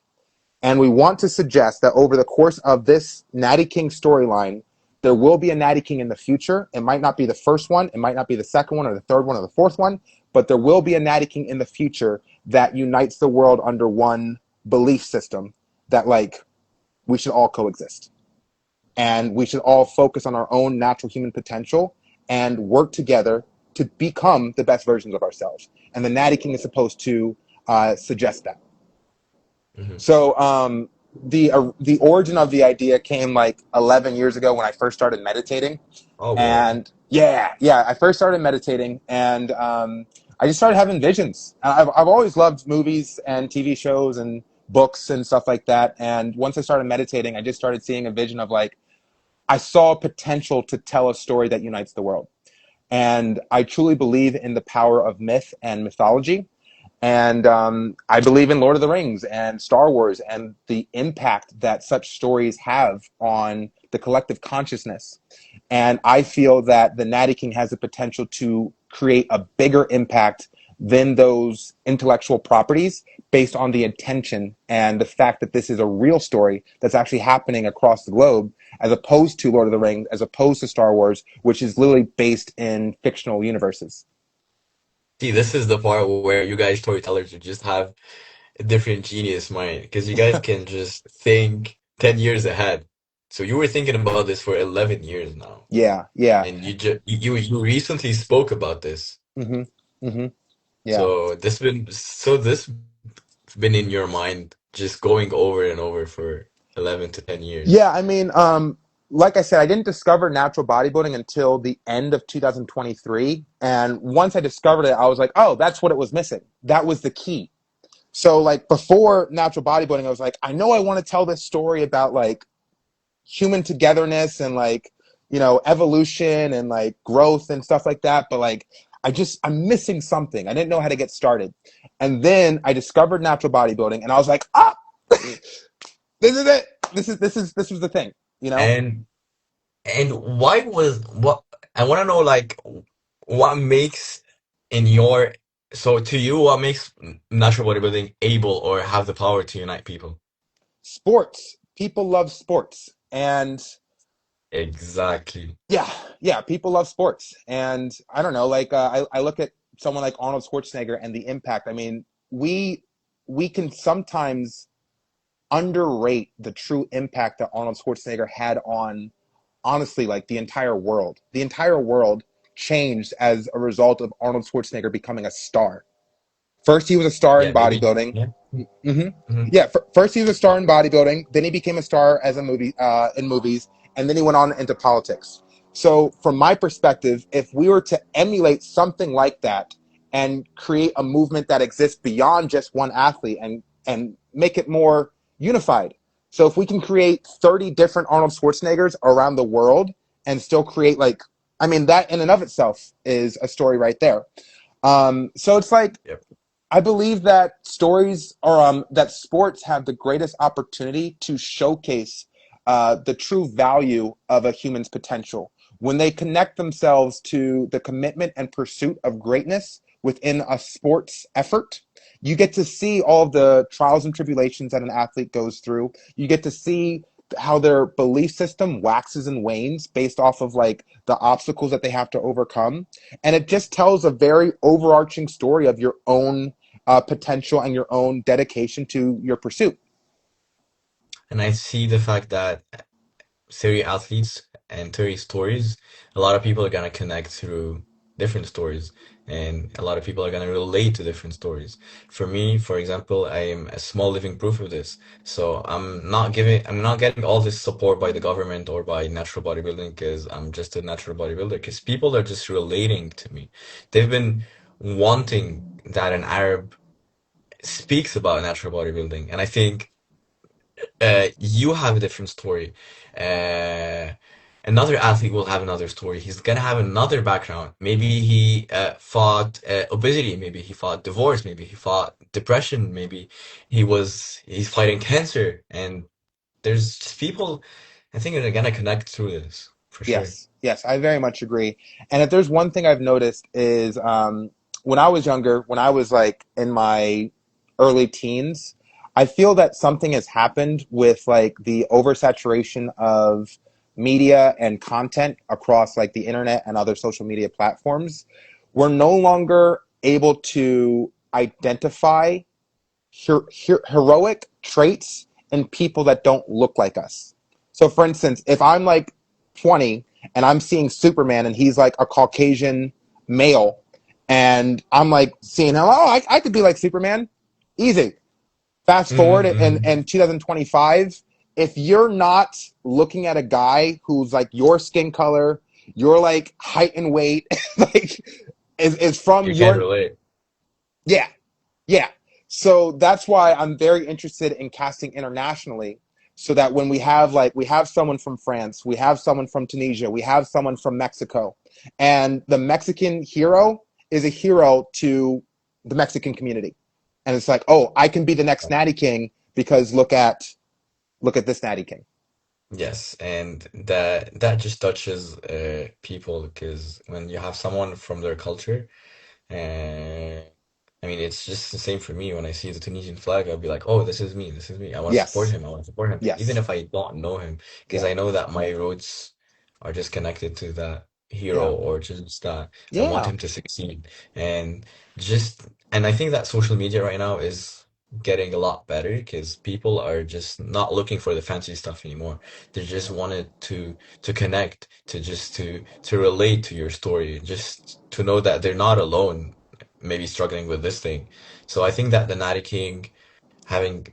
And we want to suggest that over the course of this Natty King storyline, there will be a Natty King in the future. It might not be the first one, it might not be the second one or the third one or the fourth one, but there will be a Natty King in the future that unites the world under one belief system that like we should all coexist and we should all focus on our own natural human potential and work together to become the best versions of ourselves. And the Natty King is supposed to suggest that. Hmm. So the origin of the idea came like 11 years ago when I first started meditating, Oh, wow. and yeah, I first started meditating, and I just started having visions. I've always loved movies and TV shows and books and stuff like that. And once I started meditating, I just started seeing a vision of like I saw potential to tell a story that unites the world. And I truly believe in the power of myth and mythology. And I believe in Lord of the Rings and Star Wars and the impact that such stories have on the collective consciousness. And I feel that the Natty King has the potential to create a bigger impact than those intellectual properties based on the intention and the fact that this is a real story that's actually happening across the globe, as opposed to Lord of the Rings, as opposed to Star Wars, which is literally based in fictional universes. See, this is the part where you guys storytellers you just have a different genius mind because you guys can just think 10 years ahead. So you were thinking about this for 11 years now, Yeah, yeah. and you recently spoke about this. Mm-hmm. Mm-hmm. Yeah. So this been in your mind just going over and over for 11 to 10 years. Yeah, I mean, like I said, I didn't discover natural bodybuilding until the end of 2023. And once I discovered it, I was like, oh, that's what it was missing. That was the key. So, like, before natural bodybuilding, I was like, I know I want to tell this story about like human togetherness and like, evolution and like growth and stuff like that. But like, I'm missing something. I didn't know how to get started. And then I discovered natural bodybuilding and I was like, ah, this is it. This was the thing, you know? And why was what I want to know like what makes in your so to you what makes natural bodybuilding able or have the power to unite people? sports. People love sports, and Exactly. yeah, yeah, people love sports, and I don't know, like I look at someone like Arnold Schwarzenegger and the impact. I mean, we can sometimes underrate the true impact that Arnold Schwarzenegger had on, honestly, like the entire world. The entire world changed as a result of Arnold Schwarzenegger becoming a star. First, he was a star in Yeah, maybe. bodybuilding. Yeah. Hmm. Hmm. Yeah, first he was a star in bodybuilding. Then he became a star as a movie in movies, and then he went on into politics. So, from my perspective, if we were to emulate something like that and create a movement that exists beyond just one athlete and make it more unified, so if we can create 30 different Arnold Schwarzeneggers around the world and still create like, I mean, that in and of itself is a story right there. So it's like Yep. I believe that stories or that sports have the greatest opportunity to showcase the true value of a human's potential when they connect themselves to the commitment and pursuit of greatness within a sports effort. You get to see all of the trials and tribulations that an athlete goes through. You get to see how their belief system waxes and wanes based off of like the obstacles that they have to overcome, and it just tells a very overarching story of your own potential and your own dedication to your pursuit. And I see the fact that 30 athletes and 30 stories, a lot of people are going to connect through different stories, and a lot of people are going to relate to different stories. For me, for example, I am a small living proof of this. So I'm not getting all this support by the government or by natural bodybuilding because I'm just a natural bodybuilder, because people are just relating to me. They've been wanting that an Arab speaks about natural bodybuilding, and I think you have a different story. Uh, Another athlete will have another story. He's gonna have another background. Maybe he fought obesity. Maybe he fought divorce. Maybe he fought depression. Maybe he's fighting cancer. And there's just people, I think, are gonna connect through this for sure. Yes, yes, I very much agree. And if there's one thing I've noticed is when I was younger, when I was like in my early teens, I feel that something has happened with like the oversaturation of media and content across like the internet and other social media platforms. We're no longer able to identify heroic traits in people that don't look like us. So, for instance, if I'm like 20 and I'm seeing Superman and he's like a Caucasian male, and I'm like seeing him, oh, I could be like Superman. Easy. Fast forward Mm-hmm. in 2025, if you're not looking at a guy who's like your skin color, your like height and weight, like is from You can't your, relate. yeah, yeah. So that's why I'm very interested in casting internationally, so that when we have someone from France, we have someone from Tunisia, we have someone from Mexico, and the Mexican hero is a hero to the Mexican community. And it's like, "Oh, I can be the next Natty King because look at this Natty King." Yes, and that just touches people because when you have someone from their culture. And I mean, it's just the same for me. When I see the Tunisian flag, I'll be like, "Oh, this is me. This is me. I want to support Yes. him. I want to support him." Even Yes. if I don't know him, because Yeah. I know that my roots are just connected to that hero Yeah. or just that I want Yeah. him to succeed. And and I think that social media right now is getting a lot better because people are just not looking for the fancy stuff anymore. They just wanted to connect, to relate to your story, just to know that they're not alone, maybe struggling with this thing. So I think that the Natty King having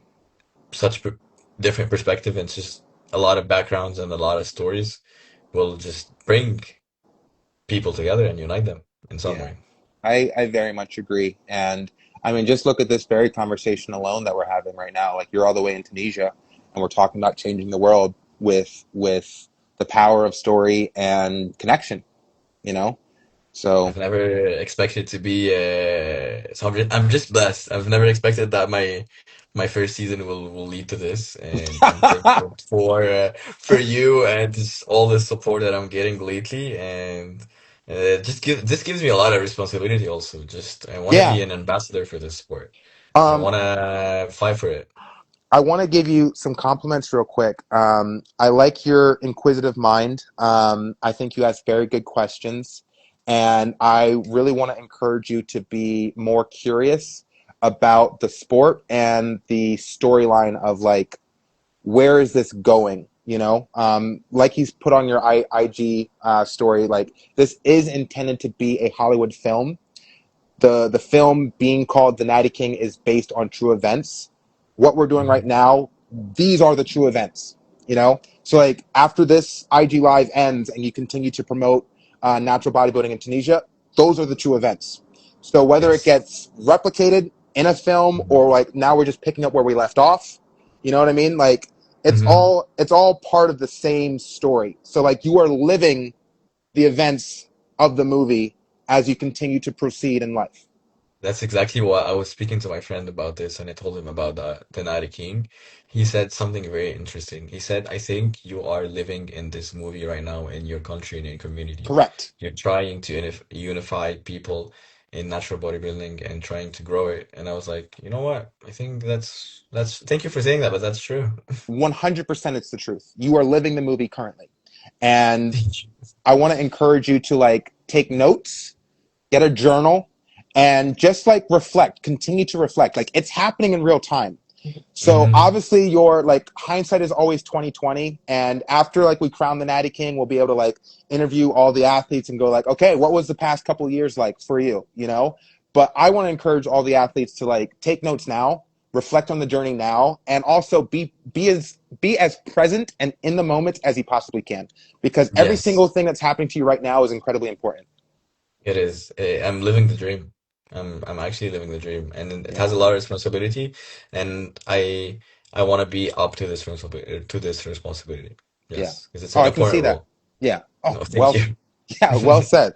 such different perspective and just a lot of backgrounds and a lot of stories will just bring people together and unite them in some Yeah, way. I very much agree. And I mean, just look at this very conversation alone that we're having right now. Like you're all the way in Tunisia, and we're talking about changing the world with the power of story and connection. You know, so I've never expected to be so I'm just blessed. I've never expected that my first season will lead to this, and I'm thankful for you and just all the support that I'm getting lately, and this gives me a lot of responsibility also. Just I want to yeah. be an ambassador for this sport. I Um, want to fight for it. I want to give you some compliments real quick. I like your inquisitive mind. I think you ask very good questions. And I really want to encourage you to be more curious about the sport and the storyline of like, where is this going? You know, like he's put on your IG story, like this is intended to be a Hollywood film. The film being called The Natty King is based on true events. What we're doing right Mhm. now, these are the true events. You know, so like after this IG live ends and you continue to promote natural bodybuilding in Tunisia, those are the true events. So whether it Yes. gets replicated in a film Mhm. or like now we're just picking up where we left off, you know what I mean? Like Mhm. it's all part of the same story. So like you are living the events of the movie as you continue to proceed in life. That's exactly what I was speaking to my friend about this, and I told him about the Night King. He said something very interesting. He said, I think you are living in this movie right now in your country and in your community. Correct. You're trying to unify people in natural bodybuilding and trying to grow it. And I was like, you know what? I think thank you for saying that, but that's true. 100% it's the truth. You are living the movie currently. And Thank you. I want to encourage you to like take notes, get a journal, and just like reflect, continue to reflect. Like it's happening in real time. So Hmm. obviously your like hindsight is always 2020. And after like we crown the Natty King, we'll be able to like interview all the athletes and go like, okay, what was the past couple of years like for you? You know? But I want to encourage all the athletes to like take notes now, reflect on the journey now, and also be as present and in the moment as he possibly can. Because every Yes. single thing that's happening to you right now is incredibly important. It is. I'm living the dream. I'm actually living the dream, and it Yeah. has a lot of responsibility, and I want to be up to this responsibility. Yeah. Yes, because it's Oh, an I can see important that. role. Yeah. Oh, No, thank well, you. yeah, well said.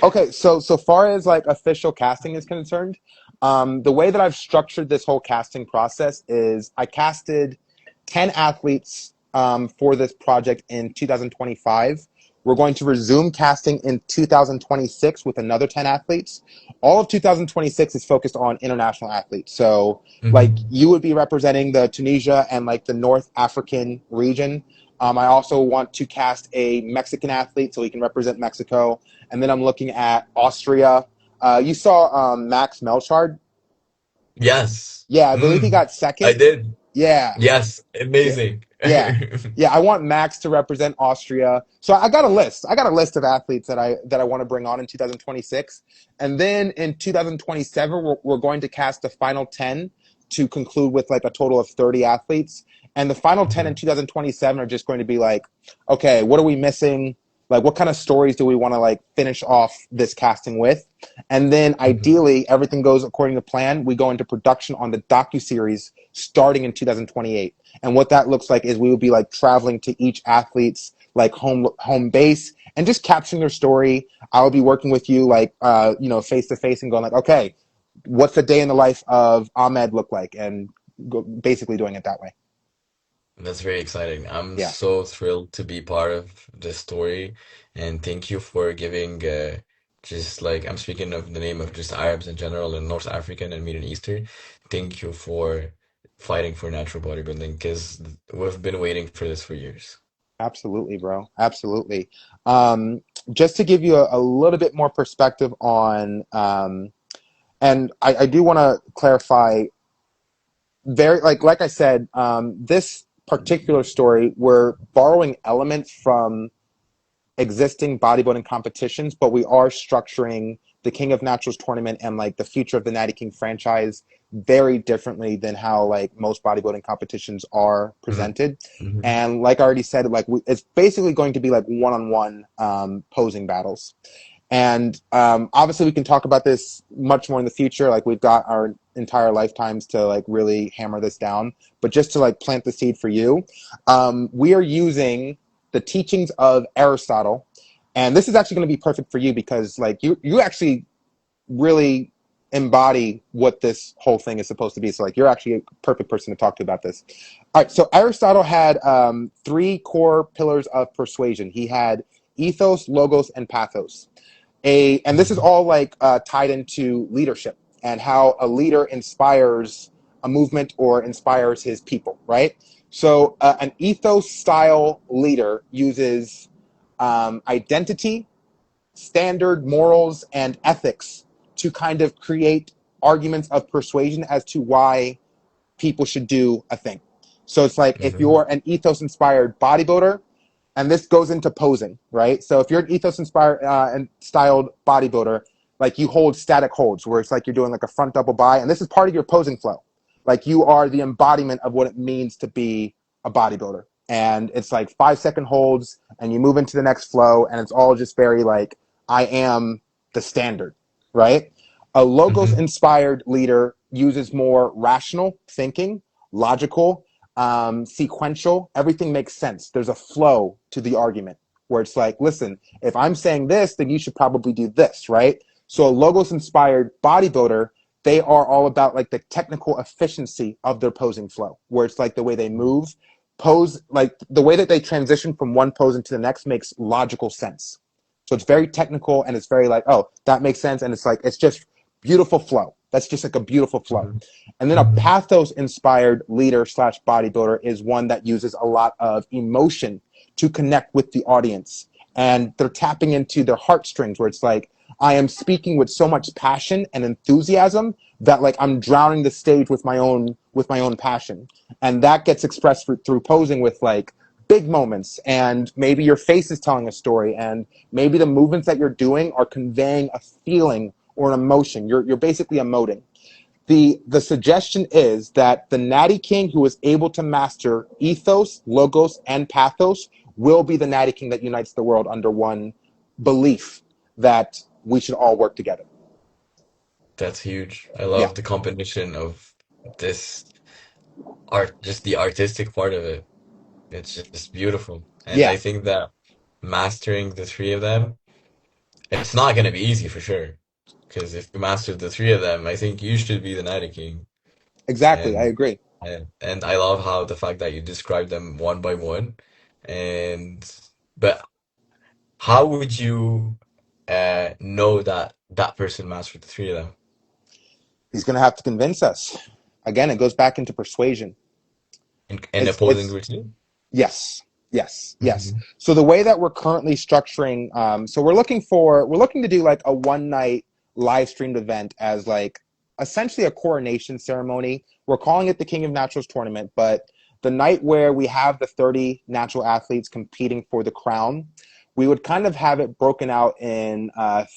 Okay, so far as like official casting is concerned, the way that I've structured this whole casting process is I casted 10 athletes for this project in 2025. We're going to resume casting in 2026 with another 10 athletes. All of 2026 is focused on international athletes. So, like, Hmm. you would be representing the Tunisia and like the North African region. I also want to cast a Mexican athlete so he can represent Mexico. And then I'm looking at Austria. You saw Max Melchard. Yes. Yeah, I believe he got I second. did. Yeah, Yes. yeah, Amazing. yeah, yeah. I want Max to represent Austria. So I got a list. I got a list of athletes that I want to bring on in 2026, and then in 2027 we're going to cast the final 10 to conclude with like a total of 30 athletes. And the final 10 in Mhm. 2027 are just going to be like, okay, what are we missing? Like, what kind of stories do we want to like finish off this casting with? And then Mhm. ideally, everything goes according to plan. We go into production on the docu-series starting in 2028. And what that looks like is we would be like traveling to each athlete's like home base and just capturing their story. I will be working with you like face to face and going like, okay, what's the day in the life of Ahmed look like, and basically doing it that way. That's very exciting. I'm Yeah, so thrilled to be part of this story, and thank you for giving just like I'm speaking of the name of just Arabs in general and North African and Middle Eastern. Thank you for fighting for natural bodybuilding because we've been waiting for this for years. absolutely, bro. Absolutely. Um, just to give you a little bit more perspective on, and I do want to clarify very like I said, this particular story we're borrowing elements from existing bodybuilding competitions, but we are structuring the King of Naturals tournament and like the future of the Natty King franchise very differently than how like most bodybuilding competitions are Hmm. presented. Hmm. And like I already said, like it's basically going to be like one-on-one posing battles. And obviously, we can talk about this much more in the future. Like we've got our entire lifetimes to like really hammer this down. But just to like plant the seed for you, we are using the teachings of Aristotle, and this is actually going to be perfect for you because like you actually really embody what this whole thing is supposed to be. So like you're actually a perfect person to talk to about this. All right. So Aristotle had three core pillars of persuasion. He had ethos, logos, and pathos. And this is Hmm. all like tied into leadership and how a leader inspires a movement or inspires his people, right? So an ethos style leader uses identity, standard morals, and ethics to kind of create arguments of persuasion as to why people should do a thing. So it's like if Hmm. you're an ethos inspired bodybuilder, and this goes into posing, right? So if you're an ethos inspired and styled bodybuilder, like you hold static holds where it's like you're doing like a front double bi, and this is part of your posing flow. Like you are the embodiment of what it means to be a bodybuilder. And it's like 5 second holds, and you move into the next flow, and it's all just very like, I am the standard, right? A logos Hmm. inspired leader uses more rational thinking, logical, sequential. Everything makes sense. There's a flow to the argument where it's like, listen, if I'm saying this, then you should probably do this, right? So a logos inspired bodybuilder, they are all about like the technical efficiency of their posing flow, where it's like the way they move, pose, like the way that they transition from one pose into the next makes logical sense. So it's very technical and it's very like, oh, that makes sense. And it's like, it's just beautiful flow. That's just like a beautiful flow. Hmm. And then a Hmm. pathos inspired leader slash bodybuilder is one that uses a lot of emotion to connect with the audience. And they're tapping into their heartstrings where it's like, I am speaking with so much passion and enthusiasm that like I'm drowning the stage with my own passion. And that gets expressed through posing with like big moments, and maybe your face is telling a story, and maybe the movements that you're doing are conveying a feeling or an emotion. You're basically emoting. The suggestion is that the Natty King who is able to master ethos, logos, and pathos will be the Natty King that unites the world under one belief that we should all work together. That's huge. I Yeah, love the combination of this art, just the artistic part of it. It's just beautiful. And yeah, I think that mastering the three of them, it's not going to be easy for sure. Because if you master the three of them, I think you should be the Night King. exactly. I And agree. and I love how the fact that you describe them one by one. And but how would you know that that person mastered the three of them? He's going to have to convince us. Again, it goes back into persuasion. In opposing It's routine? Yes, yes, yes. Hmm. So the way that we're currently structuring, so we're looking to do like a one night live streamed event as like essentially a coronation ceremony. We're calling it the King of Naturals tournament, but the night where we have the 30 natural athletes competing for the crown, we would kind of have it broken out in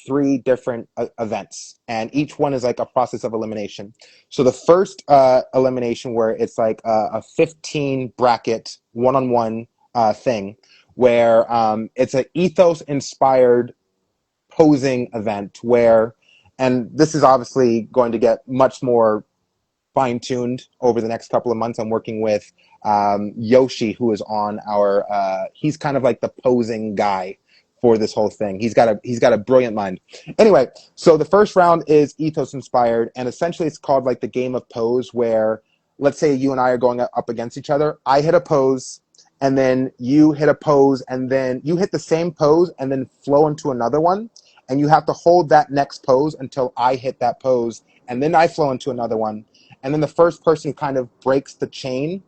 three different events, and each one is like a process of elimination. So the first elimination, where it's like a 15 bracket one-on-one thing, where it's an ethos inspired posing event where, and this is obviously going to get much more fine tuned over the next couple of months. I'm working with Yoshi, who is on our. He's kind of like the posing guy for this whole thing. He's got a brilliant mind. Anyway, so the first round is ethos inspired, and essentially it's called like the game of pose, where let's say you and I are going up against each other. I hit a pose, and then you hit a pose, and then you hit the same pose, and then flow into another one, and you have to hold that next pose until I hit that pose, and then I flow into another one, and then the first person who kind of breaks the chain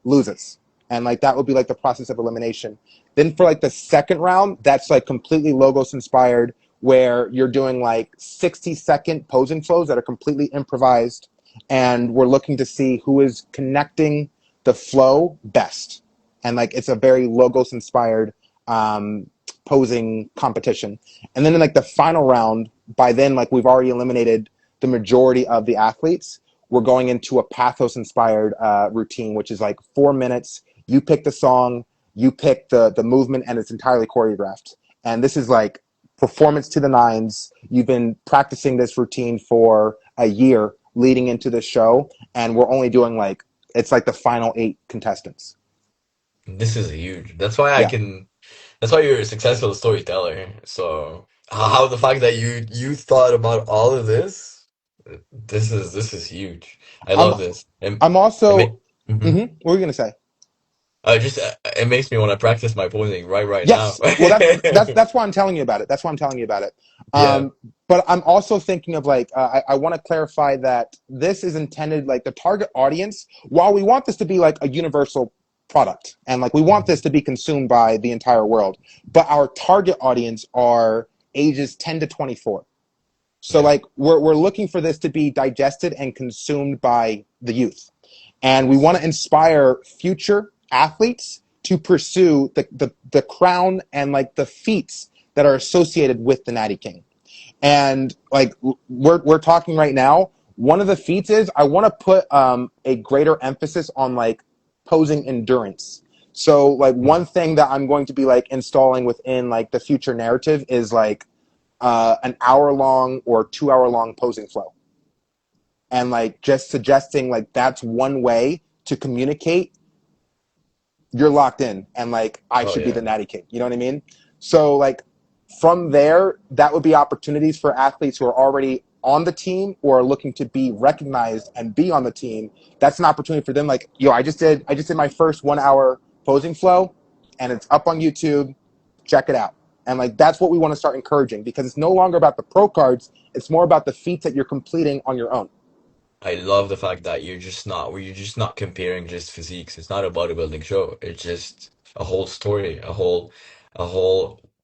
loses, and like that would be like the process of elimination. Then for like the second round, that's like completely logos inspired, where you're doing like 60-second posing flows that are completely improvised, and we're looking to see who is connecting the flow best, and like it's a very logos inspired posing competition. And then in like the final round, by then like we've already eliminated the majority of the athletes. We're going into a pathos inspired routine, which is like 4 minutes. You pick the song, you pick the movement, and it's entirely choreographed. And this is like performance to the nines. You've been practicing this routine for a year leading into the show, and we're only doing like, it's like the final eight contestants. This is huge. That's why I Yeah. can. That's why you're a successful storyteller. So how the fact that you thought about all of this, this is huge. I I'm love this. And I'm it make, also mhm. what were you gonna say? Just it makes me want to practice my posing right now. Yes. Well, that's why I'm telling you about it. That's why I'm telling you about it. Yeah. But I'm also thinking of like I want to clarify that this is intended like the target audience. While we want this to be like a universal product and like we want this Mhm. to be consumed by the entire world, but our target audience are ages 10 to 24. So Yeah. like we're looking for this to be digested and consumed by the youth. And we want Yes. to inspire future athletes to pursue the crown and like the feats that are associated with the Natty King. And like we're talking right now, one of the feats is I want to put a greater emphasis on like posing endurance. So like one Mhm. thing that I'm going to be like installing within like the future narrative is like an hour long or 2 hour long posing flow, and like just suggesting like that's one way to communicate you're locked in and like I Oh should be the yeah. Natty King. You know what I mean? So like from there, that would be opportunities for athletes who are already on the team or are looking to be recognized and be on the team. That's an opportunity for them. Like, yo, I just did my first 1 hour posing flow and it's up on YouTube. Check it out. And like that's what we want to start encouraging because it's no longer about the pro cards, it's more about the feats that you're completing on your own. I love the fact that you're just not comparing just physiques. It's not a bodybuilding show. It's just a whole story, a whole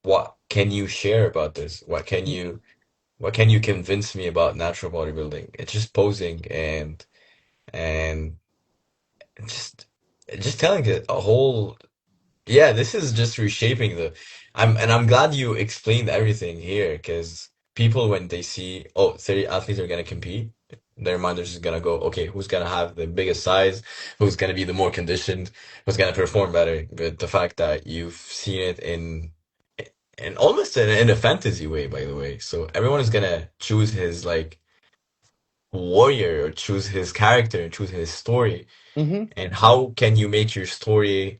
what can you share about this? What can you convince me about natural bodybuilding? It's just posing and just just telling it a whole yeah, this is just reshaping the I'm glad you explained everything here because people when they see 30 athletes are gonna compete, their mind is just gonna go, okay, who's gonna have the biggest size, who's gonna be the more conditioned, who's gonna perform better. But the fact that you've seen it in almost in a fantasy way, by the way. So everyone is gonna choose his like warrior or choose his character and choose his story. Mm-hmm. And how can you make your story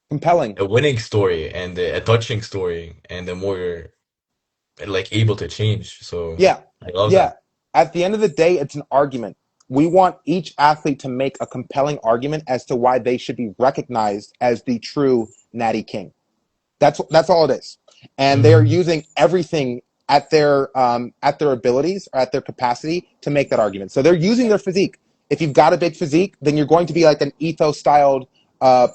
Compelling. a winning story and a touching story and the more you're like able to change. So Yeah. I love Yeah. that. At the end of the day, it's an argument. We want each athlete to make a compelling argument as to why they should be recognized as the true Natty King. That's all it is. And they are Hmm. using everything at their abilities or at their capacity to make that argument. So they're using their physique. If you've got a big physique, then you're going to be like an ethos styled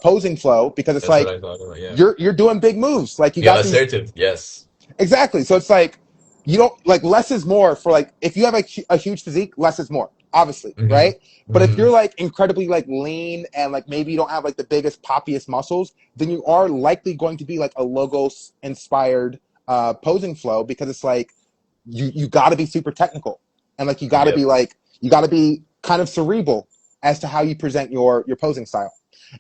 posing flow because it's That's what like I thought about. Yeah. you're doing big moves. Like you Yeah, got these. assertive. Yes. Exactly. So it's like you don't like less is more for like if you have a huge physique, less is more, obviously, Hmm. right? But if Hmm. you're like incredibly like lean and like maybe you don't have like the biggest poppiest muscles, then you are likely going to be like a logos inspired posing flow because it's like you got to be super technical and like Yep. you got to be kind of cerebral as to how you present your posing style.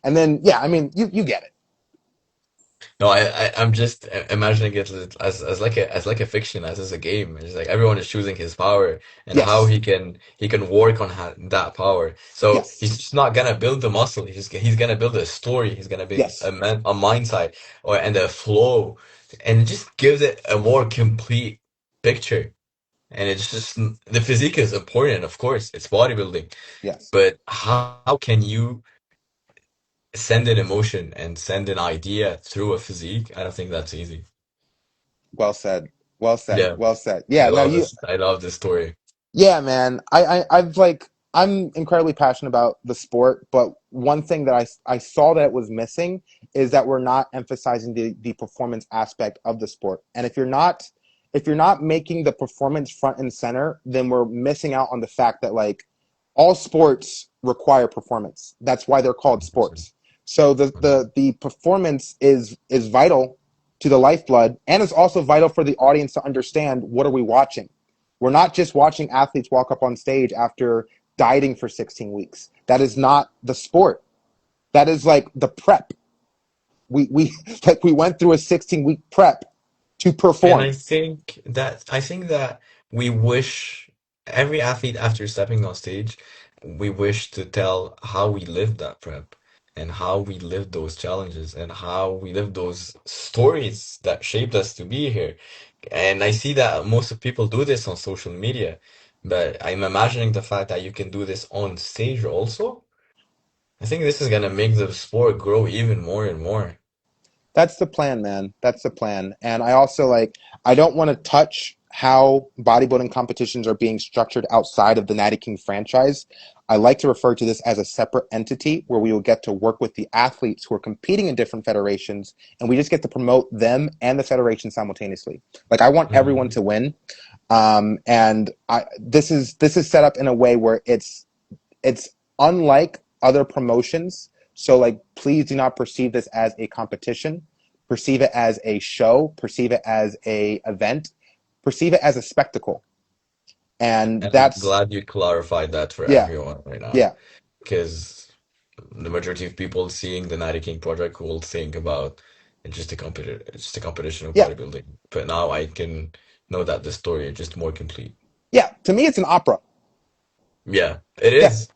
And then yeah, I mean you get it. No, I'm just imagining it as like a fiction, as a game. It's like everyone is choosing his power and how Yes. he can work on that power. So Yes. he's just not gonna build the muscle. He's gonna build a story. He's gonna build Yes. a mindset or and a flow, and it just gives it a more complete picture. And it's just the physique is important, of course. It's bodybuilding, Yes. but how can you send an emotion and send an idea through a physique? I don't think that's easy. Well said. Well said. Yeah, Well said. Yeah, no, you I love this story. yeah, man. I've like I'm incredibly passionate about the sport, but one thing that I saw that it was missing is that we're not emphasizing the performance aspect of the sport. And if you're not making the performance front and center, then we're missing out on the fact that like all sports require performance. That's why they're called 100%. sports. So the performance is vital to the lifeblood and is also vital for the audience to understand what are we watching. We're not just watching athletes walk up on stage after dieting for 16 weeks. That is not the sport. That is like the prep. We like we went through a 16-week prep to And perform. I think that we wish every athlete after stepping on stage, we wish to tell how we lived that prep and how we lived those challenges and how we lived those stories that shaped us to be here. And I see that most of people do this on social media, but I'm imagining the fact that you can do this on stage also. I think this is gonna make the sport grow even more and more. That's the plan, man. That's the plan. And I also like, I don't want to touch how bodybuilding competitions are being structured outside of the Natty King franchise. I like to refer to this as a separate entity where we will get to work with the athletes who are competing in different federations, and we just get to promote them and the federation simultaneously. Like, I want everyone Mhm. to win. This is set up in a way where it's unlike other promotions. So like, please do not perceive this as a competition. Perceive it as a show. Perceive it as a event. Perceive it as a spectacle. And And I'm that's glad you clarified that for yeah, everyone right now, yeah, because the majority of people seeing the Natty King project will think about it's just a competition of yeah, bodybuilding. But now I can know that the story is just more complete. yeah. To me, it's an opera. Yeah, it Yeah, is.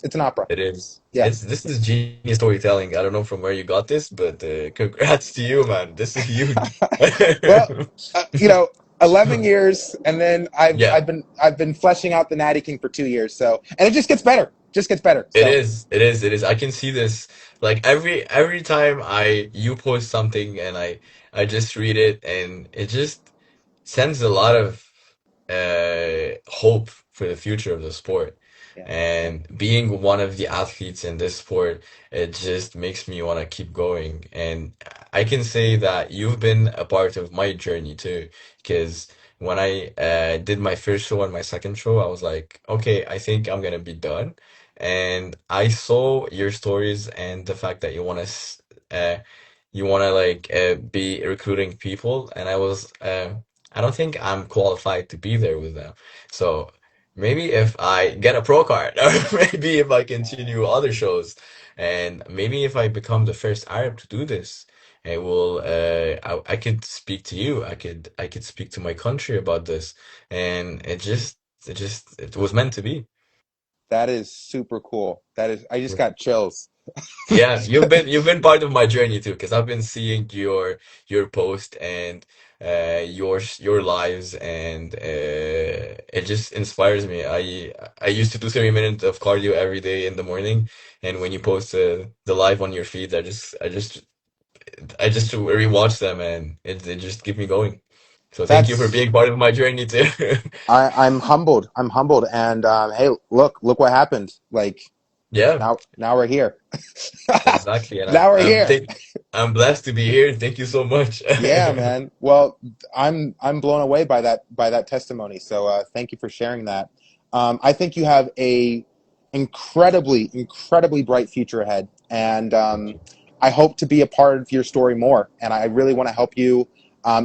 it's an opera. It is. Yeah. It's this is genius storytelling. I don't know from where you got this, but congrats to you, man. This is huge. Well, you know, 11 years, and then I've Yeah. I've been I've been fleshing out the Natty King for 2 years. So, and it just gets better. Just gets better. It So, is. It is. It is. I can see this like every time I you post something and I just read it and it just sends a lot of hope for the future of the sport. yeah, And being one of the athletes in this sport, it just makes me want to keep going. And I can say that you've been a part of my journey too, because when I did my first show and my second show, I was like, okay, I think I'm gonna be done. And I saw your stories and the fact that you want to be recruiting people, and I don't think I'm qualified to be there with them. So maybe if I get a pro card, or maybe if I continue other shows, and maybe if I become the first Arab to do this, I could speak to you. I could speak to my country about this, and it was meant to be. that is super cool. That is, I just got chills. Yeah, you've been part of my journey too, because I've been seeing your post and your lives, and it just inspires me. I used to do 30 minutes of cardio every day in the morning, and when you post the live on your feed, I just rewatch them, and it just keep me going. So thank you for That's being part of my journey too. I'm humbled. I'm humbled. And hey, look what happened. Like, Yeah. now we're here. Exactly, and Now we're here. I'm blessed to be here. Thank you so much. Yeah, man. Well, I'm blown away by that testimony. So thank you for sharing that. I think you have a incredibly bright future ahead, and Thank you. I hope to be a part of your story more. And I really want to help you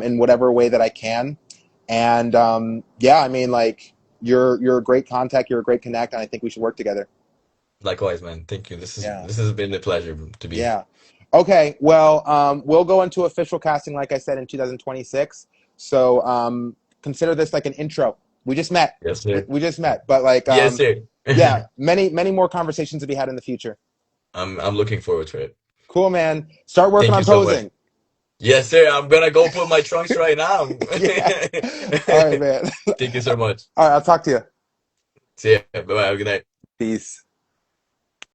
in whatever way that I can. And yeah, I mean, like, you're a great contact. You're a great connect, and I think we should work together. Likewise, man. Thank you. Yeah. This has been a pleasure to be. Yeah. Okay. Well, we'll go into official casting, like I said, in 2026. So consider this like an intro. We just met. Yes, We, sir. we just met. But like, Yes, sir. yeah, many more conversations to be had in the future. I'm looking forward to it. Cool, man. Start working Thank you on so much. posing. Yes, sir. I'm gonna go put my trunks right now. Yeah. All right, man. Thank you so much. All right. I'll talk to you. See ya. Bye bye. Have a good night. Peace.